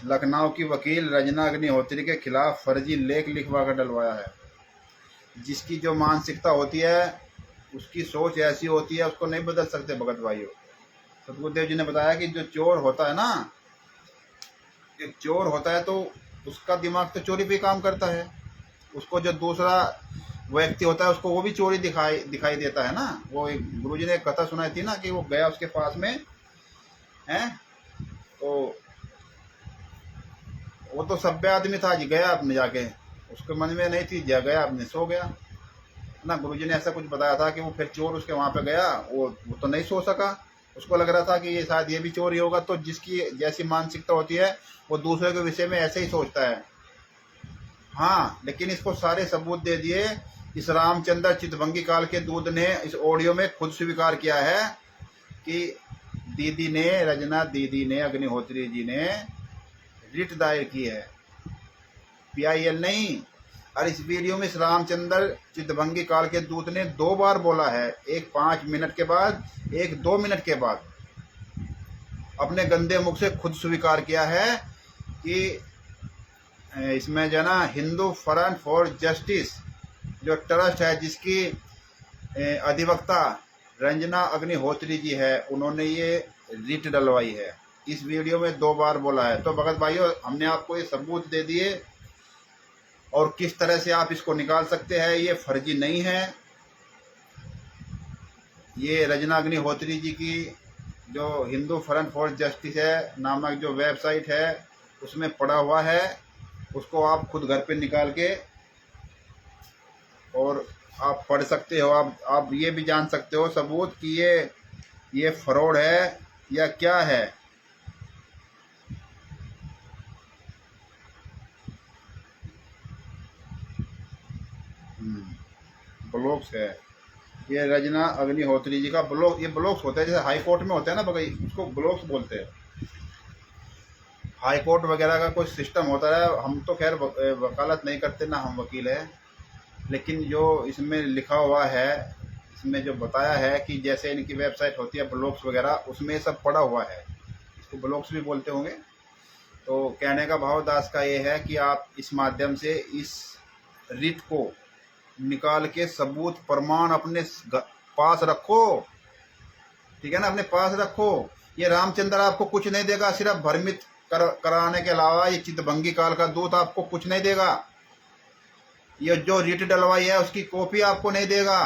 लखनऊ की वकील रजना अग्निहोत्री के खिलाफ फर्जी लेख लिखवा कर डलवाया है। जिसकी जो मानसिकता होती है, उसकी सोच ऐसी होती है, उसको नहीं बदल सकते भगत भाइयों। सतगुरुदेव जी ने बताया कि जो चोर होता है ना, एक चोर होता है तो उसका दिमाग तो चोरी पे काम करता है। उसको जो दूसरा व्यक्ति होता है उसको वो भी चोरी दिखाई देता है ना। वो एक गुरुजी ने एक कथा सुनाई थी ना कि वो गया उसके पास में है, तो वो तो सभ्य आदमी था जी, गया अपने जाके, उसके मन में नहीं थी, गया अपने सो गया ना। गुरुजी ने ऐसा कुछ बताया था कि वो फिर चोर उसके वहां पे गया, वो तो नहीं सो सका। उसको लग रहा था कि ये शायद ये भी चोरी होगा। तो जिसकी जैसी मानसिकता होती है वो दूसरे के विषय में ऐसे ही सोचता है। हाँ, लेकिन इसको सारे सबूत दे दिए। इस रामचंद्र चितभंगी काल के दूत ने इस ऑडियो में खुद स्वीकार किया है कि दीदी ने, रजना दीदी ने, अग्निहोत्री जी ने रिट दायर की है, PIL नहीं। और इस वीडियो में इस रामचंद्र चितभंगी काल के दूत ने 2 बार बोला है, एक 5 मिनट के बाद, एक 2 मिनट के बाद, अपने गंदे मुख से खुद स्वीकार किया है कि इसमें जो है ना हिंदू फ्रंट फॉर जस्टिस जो ट्रस्ट है, जिसकी अधिवक्ता रंजना अग्निहोत्री जी है, उन्होंने ये रिट डलवाई है। इस वीडियो में 2 बार बोला है। तो भगत भाइयों, हमने आपको ये सबूत दे दिए और किस तरह से आप इसको निकाल सकते हैं। ये फर्जी नहीं है। ये रजना अग्निहोत्री जी की जो हिंदू फ्रंट फॉर जस्टिस है नामक जो वेबसाइट है उसमें पड़ा हुआ है। उसको आप खुद घर पे निकाल के और आप पढ़ सकते हो। आप ये भी जान सकते हो सबूत कि ये फ्रॉड है या क्या है। ब्लॉग्स है ये रजना अग्निहोत्री जी का ब्लॉग। ये ब्लॉग्स होता है जैसे हाई कोर्ट में होता है ना भाई, उसको ब्लॉग्स बोलते हैं। हाई कोर्ट वगैरह का कोई सिस्टम होता है। हम तो खैर वकालत नहीं करते ना, हम वकील हैं, लेकिन जो इसमें लिखा हुआ है, इसमें जो बताया है कि जैसे इनकी वेबसाइट होती है ब्लॉग्स वगैरह, उसमें सब पड़ा हुआ है। इसको ब्लॉग्स भी बोलते होंगे। तो कहने का भाव दास का ये है कि आप इस माध्यम से इस रिट को निकाल के सबूत प्रमाण अपने पास रखो। ठीक है ना, अपने पास रखो। ये रामचंद्र आपको कुछ नहीं देगा, सिर्फ भ्रमित कराने के अलावा ये चितभंगी काल का दूत आपको कुछ नहीं देगा। ये जो रीट डलवाई है उसकी कॉपी आपको नहीं देगा,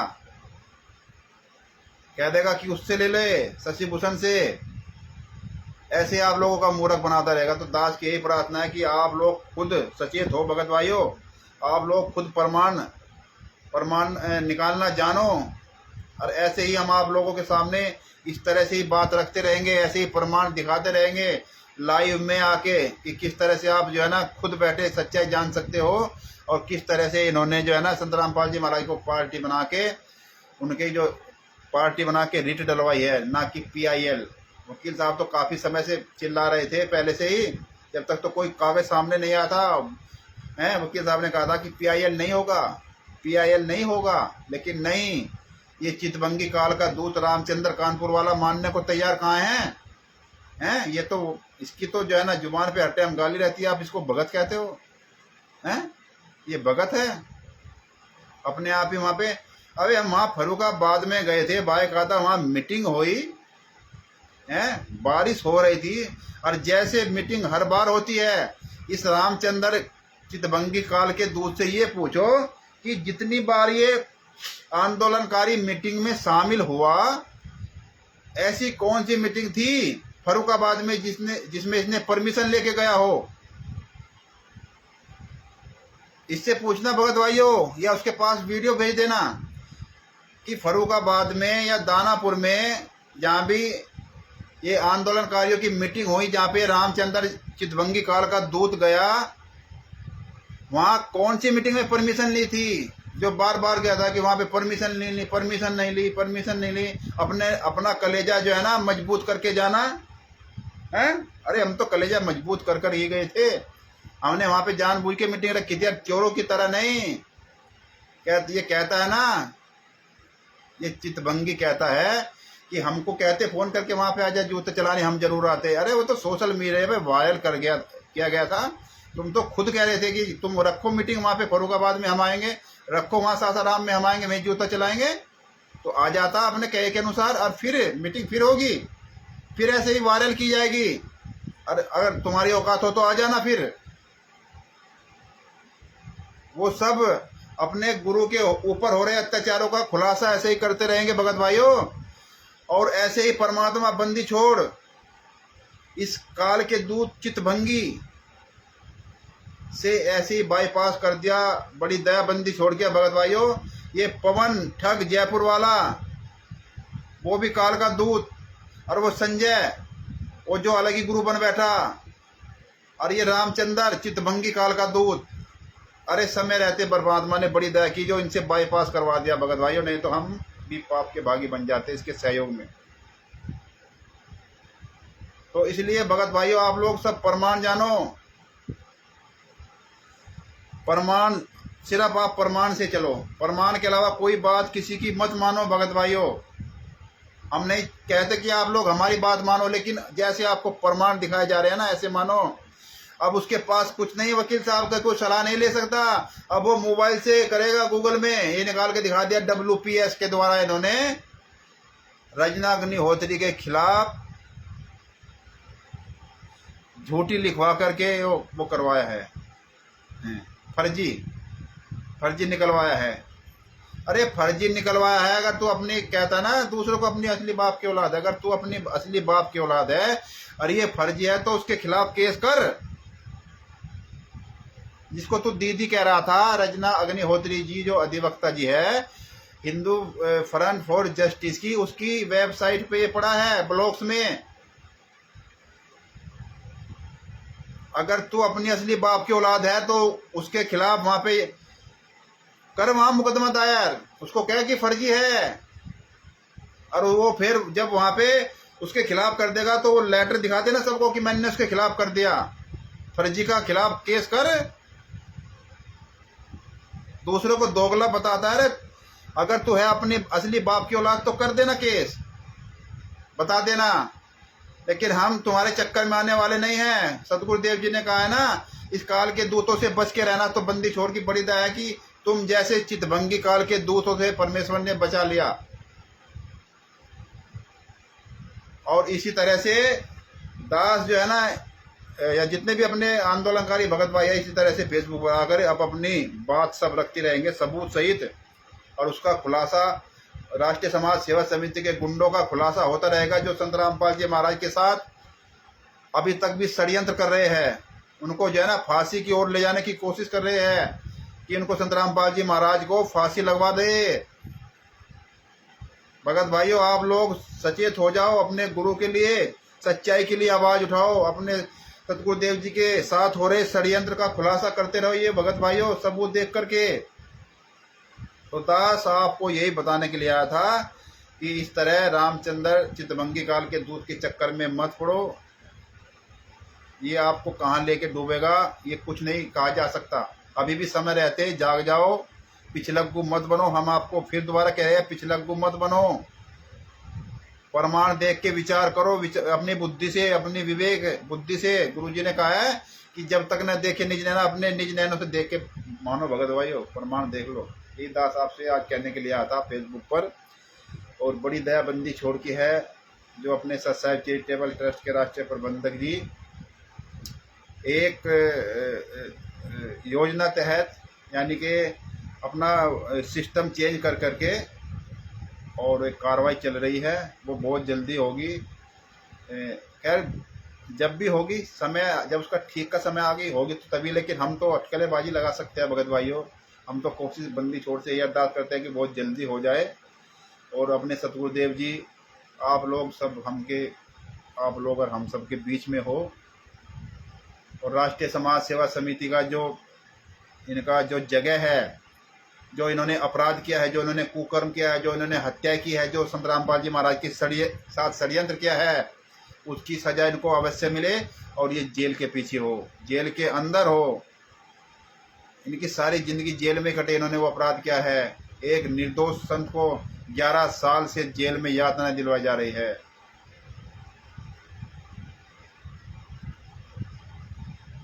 कह देगा कि उससे ले ले, शशि भूषण से। ऐसे आप लोगों का मूर्ख बनाता रहेगा। तो दास की यही प्रार्थना है कि आप लोग खुद सचेत हो भगत भाइयों, आप लोग खुद प्रमाण निकालना जानो। और ऐसे ही हम आप लोगों के सामने इस तरह से ही बात रखते रहेंगे, ऐसे ही प्रमाण दिखाते रहेंगे लाइव में आके कि किस तरह से आप जो है ना खुद बैठे सच्चाई जान सकते हो, और किस तरह से इन्होंने जो है ना संत रामपाल जी महाराज को पार्टी बना के, उनके जो पार्टी बना के रिट डलवाई है, ना कि PIL। वकील साहब तो काफ़ी समय से चिल्ला रहे थे पहले से ही, जब तक तो कोई कागज सामने नहीं आया था हैं। वकील साहब ने कहा था कि PIL नहीं होगा, PIL नहीं होगा, लेकिन नहीं, ये चितभंगी काल का दूत रामचंद्र कानपुर वाला मानने को तैयार कहाँ हैं? ये तो इसकी तो जो है ना जुबान पे हर टाइम गाली रहती है, आप इसको भगत कहते हो हैं? ये भगत है अपने आप ही वहाँ पे। अबे हम वहाँ फर्रुखाबाद में गए थे, भाई कहा था वहाँ मीटिंग हुई है, बारिश हो रही थी, और जैसे मीटिंग हर बार होती है, इस रामचंद्र चितभंगी काल के दूत से ये पूछो कि जितनी बार ये आंदोलनकारी मीटिंग में शामिल हुआ, ऐसी कौन सी मीटिंग थी फर्रुखाबाद में जिसमें इसने परमिशन लेके गया हो? इससे पूछना भगत भाइयों, या उसके पास वीडियो भेज देना कि फर्रुखाबाद में या दानापुर में जहाँ भी ये आंदोलनकारियों की मीटिंग हुई, जहाँ पे रामचंद्र चितभंगी काल का दूत गया, वहाँ कौन सी मीटिंग में परमिशन ली थी? जो बार बार गया था कि वहाँ पे परमिशन नहीं ली। अपना कलेजा जो है ना मजबूत करके जाना है। अरे हम तो कलेजा मजबूत कर ही गए थे, हमने वहाँ पे जानबूझ के मीटिंग रखी थी, चोरों की तरह नहीं। ये कहता है ना, ये चितभंगी कहता है कि हमको कहते फोन करके वहाँ पे आजा जूते चलाने, हम जरूर आते। अरे वो तो सोशल मीडिया पे वायरल किया गया था। तुम तो खुद कह रहे थे कि तुम रखो मीटिंग वहाँ पे फर्रुखाबाद में, हम आएंगे, रखो वहाँ सासाराम में, हम आएंगे, वहीं जूता चलाएंगे। तो आ जाता अपने कहे के अनुसार, और फिर मीटिंग फिर होगी, फिर ऐसे ही वायरल की जाएगी। अगर तुम्हारी औकात हो तो आ जाना। फिर वो सब अपने गुरु के ऊपर हो रहे अत्याचारों का खुलासा ऐसे ही करते रहेंगे भगत भाइयों, और ऐसे ही परमात्मा बंदी छोड़ इस काल के दूत चितभंगी से ऐसे ही बाईपास कर दिया, बड़ी दयाबंदी छोड़ के भगत भाइयों। ये पवन ठग जयपुर वाला, वो भी काल का दूत, और वो संजय, वो जो अलग ही गुरु बन बैठा, और ये रामचंद्र चितभंगी काल का दूत। अरे समय रहते परमात्मा ने बड़ी दया की जो इनसे बाईपास करवा दिया भगत भाइयों, नहीं तो हम भी पाप के भागी बन जाते इसके सहयोग में। तो इसलिए भगत भाइयों आप लोग सब प्रमाण जानो, प्रमाण, सिर्फ आप प्रमाण से चलो, प्रमाण के अलावा कोई बात किसी की मत मानो भगत भाइयों। हम नहीं कहते कि आप लोग हमारी बात मानो, लेकिन जैसे आपको प्रमाण दिखाए जा रहे हैं ना, ऐसे मानो। अब उसके पास कुछ नहीं, वकील साहब का कोई सलाह नहीं ले सकता, अब वो मोबाइल से करेगा, गूगल में ये निकाल के दिखा दिया। WPS के द्वारा इन्होंने रजना अग्निहोत्री के खिलाफ झूठी लिखवा करके वो करवाया है, फर्जी निकलवाया है। अरे फर्जी निकलवाया है, अगर तू अपनी कहता ना दूसरों को अपनी असली बाप की औलाद है, अगर तू अपनी असली बाप की औलाद है और ये फर्जी है तो उसके खिलाफ केस कर। जिसको तू दीदी कह रहा था, रजना अग्निहोत्री जी जो अधिवक्ता जी है हिंदू फ्रंट फॉर जस्टिस की, उसकी वेबसाइट पे ये पड़ा है ब्लॉग्स में। अगर तू अपनी असली बाप की औलाद है तो उसके खिलाफ वहां पे कर, वहां मुकदमा दायर, उसको कह कि फर्जी है, और वो फिर जब वहां पे उसके खिलाफ कर देगा तो वो लेटर दिखाते ना सबको कि मैंने उसके खिलाफ कर दिया, फर्जी का खिलाफ केस कर। दूसरों को दोगला बताता है। अगर तू है अपनी असली बाप की औलाद तो कर देना केस, बता देना, लेकिन हम तुम्हारे चक्कर में आने वाले नहीं हैं। सतगुरुदेव जी ने कहा है ना, इस काल के दूतों से बच के रहना। तो बंदी छोड़ की बड़ी दया है कि तुम जैसे चितभंगी काल के दूतों से परमेश्वर ने बचा लिया। और इसी तरह से दास जो है ना या जितने भी अपने आंदोलनकारी भगत भाई है इसी तरह से फेसबुक पर आकर अब अपनी बात सब रखते रहेंगे सबूत सहित, और उसका खुलासा राष्ट्रीय समाज सेवा समिति के गुंडों का खुलासा होता रहेगा जो संत रामपाल जी महाराज के साथ अभी तक भी षड्यंत्र कर रहे हैं। उनको जो है ना फांसी की ओर ले जाने की कोशिश कर रहे हैं कि उनको संत रामपाल जी महाराज को फांसी लगवा दे। भगत भाइयों, आप लोग सचेत हो जाओ, अपने गुरु के लिए सच्चाई के लिए आवाज उठाओ, अपने सतगुरुदेव जी के साथ हो रहे षड्यंत्र का खुलासा करते रहो। ये भगत भाइयों सबूत देख करके। तो दास आपको यही बताने के लिए आया था कि इस तरह रामचंद्र चितभंगी काल के दूध के चक्कर में मत पड़ो। ये आपको कहाँ लेके डूबेगा ये कुछ नहीं कहा जा सकता। अभी भी समय रहते जाग जाओ, पिछलग्गू मत बनो। हम आपको फिर दोबारा कह रहे हैं, पिछलग्गू मत बनो। प्रमाण देख के विचार करो, अपनी बुद्धि से, अपनी विवेक बुद्धि से। गुरुजी ने कहा है कि जब तक न देखे निज नैना, अपने निज नैनों से देख के मानो भगत भाइयों, प्रमाण देख लो। ये दास आपसे आज कहने के लिए आया था फेसबुक पर। और बड़ी दयाबंदी छोड़ की है जो अपने सत्साहिब चैरिटेबल ट्रस्ट के राष्ट्रीय प्रबंधक जी एक योजना तहत यानी कि अपना सिस्टम चेंज कर करके और एक कार्रवाई चल रही है, वो बहुत जल्दी होगी। खैर जब भी होगी, समय जब उसका ठीक का समय आ गई होगी तो तभी। लेकिन हम तो अटकलेबाजी लगा सकते हैं भगत भाइयों। हम तो कोशिश बंदी छोड़ से ये अरदास करते हैं कि बहुत जल्दी हो जाए और अपने सतगुरुदेव जी आप लोग सब आप लोग और हम सब के बीच में हो। और राष्ट्रीय समाज सेवा समिति का जो इनका जो जगह है, जो इन्होंने अपराध किया है, जो इन्होंने कुकर्म किया है, जो इन्होंने हत्या की है, जो संत रामपाल जी महाराज के साथ षड्यंत्र किया है, उसकी सजा इनको अवश्य मिले और ये जेल के पीछे हो, जेल के अंदर हो। इनकी सारी जिंदगी जेल में कटे, इन्होंने वो अपराध किया है। एक निर्दोष संत को 11 साल से जेल में यातना दिलवाई जा रही है।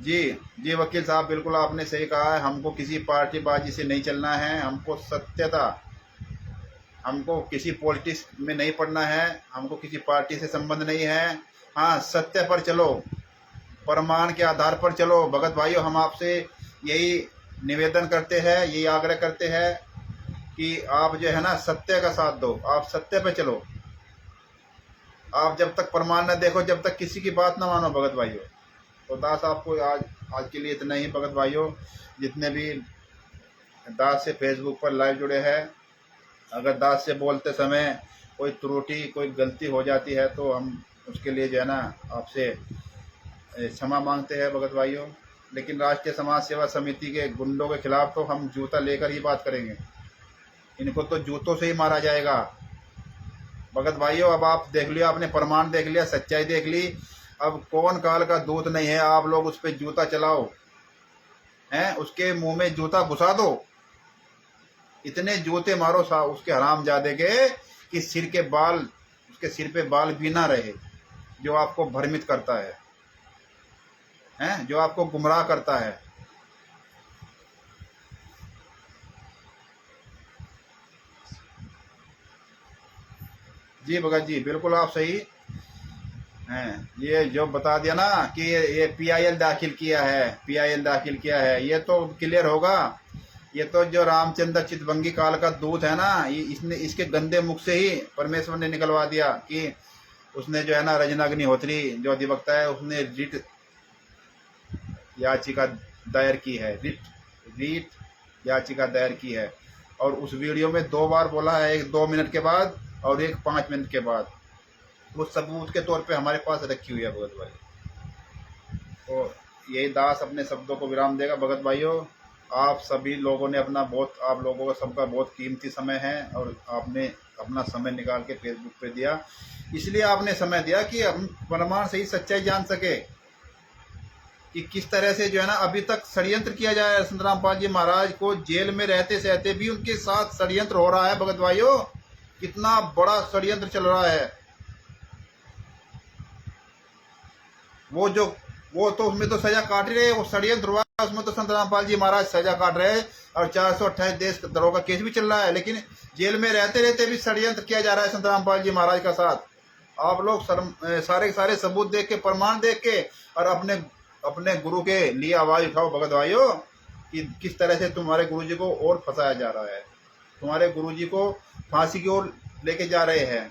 जी वकील साहब, बिल्कुल आपने सही कहा है। हमको किसी पार्टीबाजी से नहीं चलना है, हमको सत्यता, हमको किसी पॉलिटिक्स में नहीं पड़ना है, हमको किसी पार्टी से संबंध नहीं है। हाँ, सत्य पर चलो, प्रमाण के आधार पर चलो। भगत भाइयों, हम आपसे यही निवेदन करते हैं, यही आग्रह करते हैं कि आप जो है ना सत्य का साथ दो, आप सत्य पे चलो। आप जब तक प्रमाण न देखो, जब तक किसी की बात ना मानो भगत भाइयों। तो दास आपको आज के लिए इतना ही भगत भाइयों। जितने भी दास से फेसबुक पर लाइव जुड़े हैं, अगर दास से बोलते समय कोई त्रुटि, कोई गलती हो जाती है तो हम उसके लिए जो है ना आपसे क्षमा मांगते हैं भगत भाइयों। लेकिन राष्ट्रीय समाज सेवा समिति के गुंडों के खिलाफ तो हम जूता लेकर ही बात करेंगे। इनको तो जूतों से ही मारा जाएगा भगत भाइयों। अब आप देख लिया, आपने प्रमाण देख लिया, सच्चाई देख ली। अब कौन काल का दूत नहीं है, आप लोग उस पर जूता चलाओ, हैं, उसके मुंह में जूता घुसा दो। इतने जूते मारो उसके हरामजादे के कि सिर के बाल, उसके सिर पे बाल भी ना रहे, जो आपको भ्रमित करता है, हैं, जो आपको गुमराह करता है। जी भगत जी, बिल्कुल आप सही हैं। ये जो बता दिया ना कि ये PIL दाखिल किया है, PIL दाखिल किया है, ये तो क्लियर होगा। ये तो जो रामचंद्र चितभंगी काल का दूत है ना, इसने इसके गंदे मुख से ही परमेश्वर ने निकलवा दिया कि उसने जो है ना रजना अग्निहोत्री जो अधिवक्ता है, उसने रिट याचिका दायर की है, रिट याचिका दायर की है। और उस वीडियो में 2 बार बोला है, एक 2 मिनट के बाद और एक 5 मिनट के बाद। वो सबूत के तौर पे हमारे पास रखी हुई है भगत भाई। तो यही दास अपने शब्दों को विराम देगा भगत भाइयों। आप सभी लोगों ने अपना आप लोगों का सबका बहुत कीमती समय है और आपने अपना समय निकाल के फेसबुक पे दिया। इसलिए आपने समय दिया कि हम प्रमाण से ही सच्चाई जान सके कि किस तरह से जो है ना अभी तक षड्यंत्र किया जाए। संत रामपाल जी महाराज को जेल में रहते सहते भी उनके साथ षड्यंत्र हो रहा है भगत भाइयों। कितना बड़ा षड्यंत्र चल रहा है। वो तो उसमें तो सजा काट ही रहे, वो षड्यंत्र हुआ उसमें तो संत रामपाल जी महाराज सजा काट रहे हैं और 428 देश द्रोह का केस भी चल रहा है। लेकिन जेल में रहते रहते भी षड्यंत्र किया जा रहा है संत रामपाल जी महाराज का साथ। आप लोग सारे सबूत देख के, प्रमाण देख के और अपने अपने गुरु के लिए आवाज उठाओ भगत भाइयों कि किस तरह से तुम्हारे गुरुजी को और फंसाया जा रहा है, तुम्हारे गुरुजी को फांसी की ओर लेके जा रहे हैं।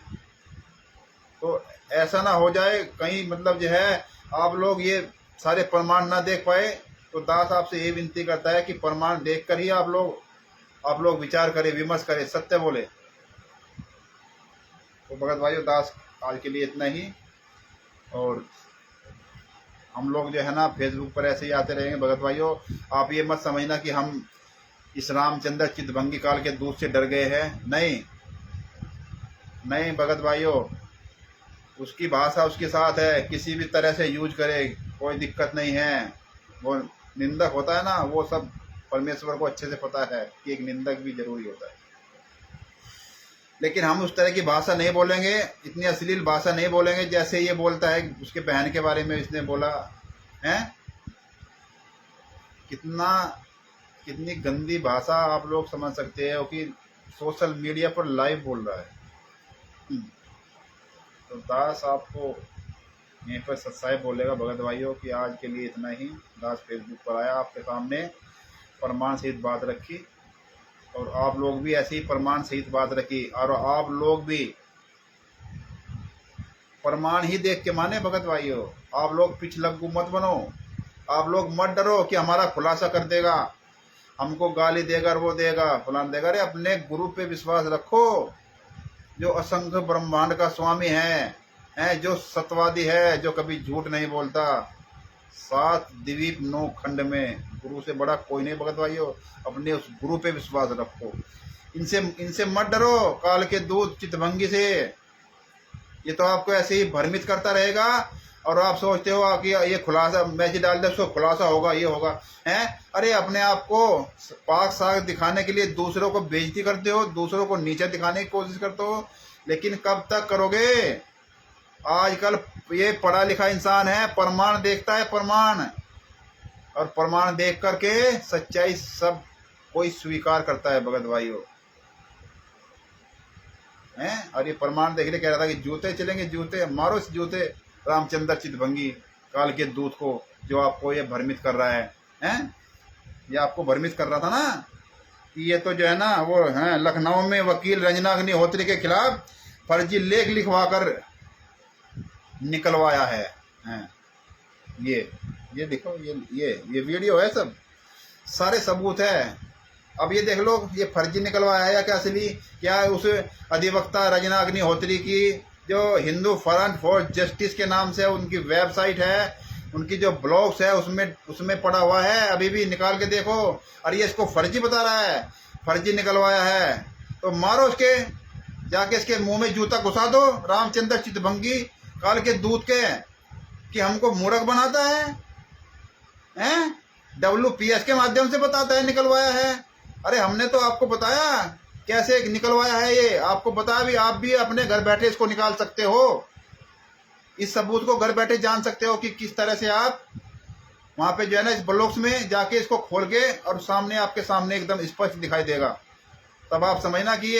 तो ऐसा ना हो जाए कहीं मतलब जो है आप लोग ये सारे प्रमाण ना देख पाए। तो दास आपसे ये विनती करता है कि प्रमाण देखकर ही आप लोग विचार करें, विमर्श करें, सत्य बोले। तो भगत भाइयों दास आज के लिए इतना ही। और हम लोग जो है ना फेसबुक पर ऐसे ही आते रहेंगे भगत भाइयों। आप ये मत समझना कि हम इस रामचंद्र चितभंगी काल के दूध से डर गए हैं, नहीं नहीं भगत भाइयों, उसकी भाषा उसके साथ है, किसी भी तरह से यूज करे कोई दिक्कत नहीं है। वो निंदक होता है ना, वो सब परमेश्वर को अच्छे से पता है कि एक निंदक भी जरूरी होता है। लेकिन हम उस तरह की भाषा नहीं बोलेंगे, इतनी अश्लील भाषा नहीं बोलेंगे जैसे ये बोलता है। उसके बहन के बारे में इसने बोला है, कितनी गंदी भाषा आप लोग समझ सकते हो कि सोशल मीडिया पर लाइव बोल रहा है। तो दास आपको यहीं पर सच्चाई बोलेगा भगत भाइयों कि आज के लिए इतना ही। दास फेसबुक पर आया, आपके सामने प्रमाण सहित बात रखी, और आप लोग भी ऐसी ही प्रमाण सहित बात रखी। और आप लोग भी प्रमाण ही देख के माने भगत भाइयों। आप लोग पिछलग्गू मत बनो, आप लोग मत डरो कि हमारा खुलासा कर देगा, हमको गाली देगा, वो देगा, फलान देगा। अरे अपने गुरु पे विश्वास रखो, जो असंख्य ब्रह्मांड का स्वामी है, जो सत्यवादी है, जो कभी झूठ नहीं बोलता। 7 द्वीप 9 खंड में गुरु से बड़ा कोई नहीं भगत भाइयों। अपने उस गुरु पे विश्वास रखो, इनसे मत डरो, काल के दूत चितभंगी से। ये तो आपको ऐसे ही भ्रमित करता रहेगा, और आप सोचते हो कि ये खुलासा मैसेज डाल दे उसको खुलासा होगा, ये होगा है। अरे अपने आप को पाक साग दिखाने के लिए दूसरों को बेइज्जती करते हो, दूसरों को नीचे दिखाने की कोशिश करते हो, लेकिन कब तक करोगे। आजकल ये पढ़ा लिखा इंसान है, प्रमाण देखता है, प्रमाण, और प्रमाण देख करके सच्चाई सब कोई स्वीकार करता है भगत भाइयों हैं। और ये प्रमाण देखने कह रहा था कि जूते चलेंगे, जूते मारो, इस जूते रामचंद्र चितभंगी काल के दूत को, जो आपको ये भ्रमित कर रहा है हैं। ये आपको भ्रमित कर रहा था ना कि ये तो जो है ना वो है लखनऊ में वकील रंजना अग्निहोत्री के खिलाफ फर्जी लेख लिखवा कर निकलवाया है हैं। ये देखो, ये वीडियो है, सब सारे सबूत है। अब ये देख लो, ये फर्जी निकलवाया है या क्या असली। क्या उस अधिवक्ता रंजना अग्निहोत्री की जो हिंदू फ्रंट फॉर जस्टिस के नाम से उनकी वेबसाइट है, उनकी जो ब्लॉग्स है, उसमें पड़ा हुआ है, अभी भी निकाल के देखो। और ये इसको फर्जी बता रहा है, फर्जी निकलवाया है। तो मारो उसके, जाके इसके मुंह में जूता घुसा दो, रामचंद्र चितभंगी काल के दूत के, कि हमको मूर्ख बनाता है WPS के माध्यम से बताता है निकलवाया है। अरे हमने तो आपको बताया कैसे निकलवाया है, ये आपको बताया भी, आप भी अपने घर बैठे इसको निकाल सकते हो। इस सबूत को घर बैठे जान सकते हो कि किस तरह से आप वहां पे जो है ना इस ब्लॉग्स में जाके इसको खोल के, और सामने आपके सामने एकदम स्पष्ट दिखाई देगा। तब आप समझना कि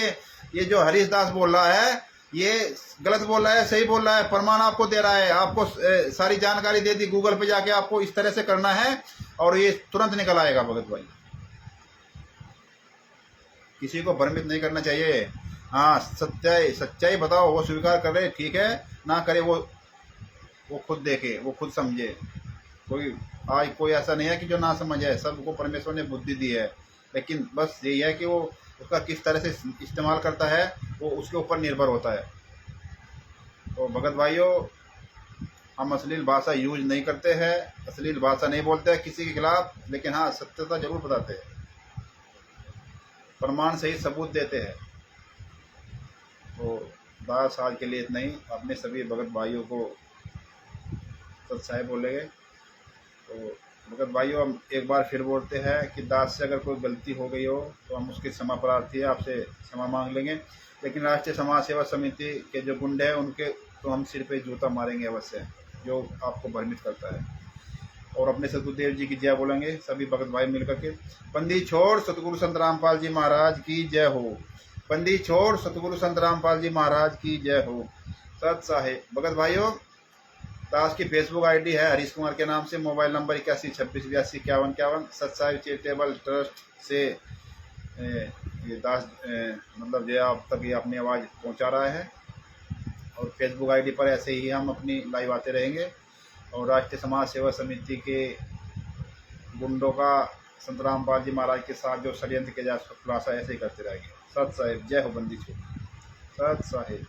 ये जो हरीश दास बोल रहा है ये गलत बोल रहा है, सही बोल रहा है, प्रमाण आपको दे रहा है। आपको सारी जानकारी दे दी, गूगल पे जाके आपको इस तरह से करना है और ये तुरंत निकल आएगा भगत भाई। किसी को भ्रमित नहीं करना चाहिए। हाँ, सच्चाई बताओ, वो स्वीकार करे ठीक है, ना करे वो खुद देखे, वो खुद समझे। कोई ऐसा नहीं है कि जो ना समझ है, सबको परमेश्वर ने बुद्धि दी है, लेकिन बस यही है कि वो उसका किस तरह से इस्तेमाल करता है वो उसके ऊपर निर्भर होता है। तो भगत भाइयों, हम अश्लील भाषा यूज नहीं करते हैं, अश्लील भाषा नहीं बोलते हैं किसी के खिलाफ, लेकिन हाँ सत्यता जरूर बताते हैं, प्रमाण सहित सबूत देते हैं। तो बस आज के लिए इतना ही। अपने सभी भगत भाइयों को सच्चाई बोलेंगे। तो भगत भाइयों, हम एक बार फिर बोलते हैं कि दास से अगर कोई गलती हो गई हो तो हम उसकी क्षमा प्रार्थी है, आपसे क्षमा मांग लेंगे। लेकिन राष्ट्रीय समाज सेवा समिति के जो गुंडे हैं उनके तो हम सिर पे जूता मारेंगे अवश्य, जो आपको भ्रमित करता है। और अपने सतगुरुदेव जी की जय बोलेंगे सभी भगत भाई मिलकर के। बंदी छोड़ सतगुरु संत रामपाल जी महाराज की जय हो। बंदी छोड़ सतगुरु संत रामपाल जी महाराज की जय हो। सत साहेब। भगत भाइयों, दास की फेसबुक आईडी है हरीश कुमार के नाम से। Mobile number 8126825151। सत्साई चैरिटेबल ट्रस्ट से ये दास मतलब जो आप तक ये अपनी आवाज़ पहुंचा रहा है। और फेसबुक आईडी पर ऐसे ही हम अपनी लाइव आते रहेंगे। और राष्ट्रीय समाज सेवा समिति के गुंडों का संत रामपाल जी महाराज के साथ जो षड्यंत्र किया जाए उसका खुलासा ऐसे ही करते रहेंगे। सत साहिब, जय हो बंदी छोड़। सत साहिब।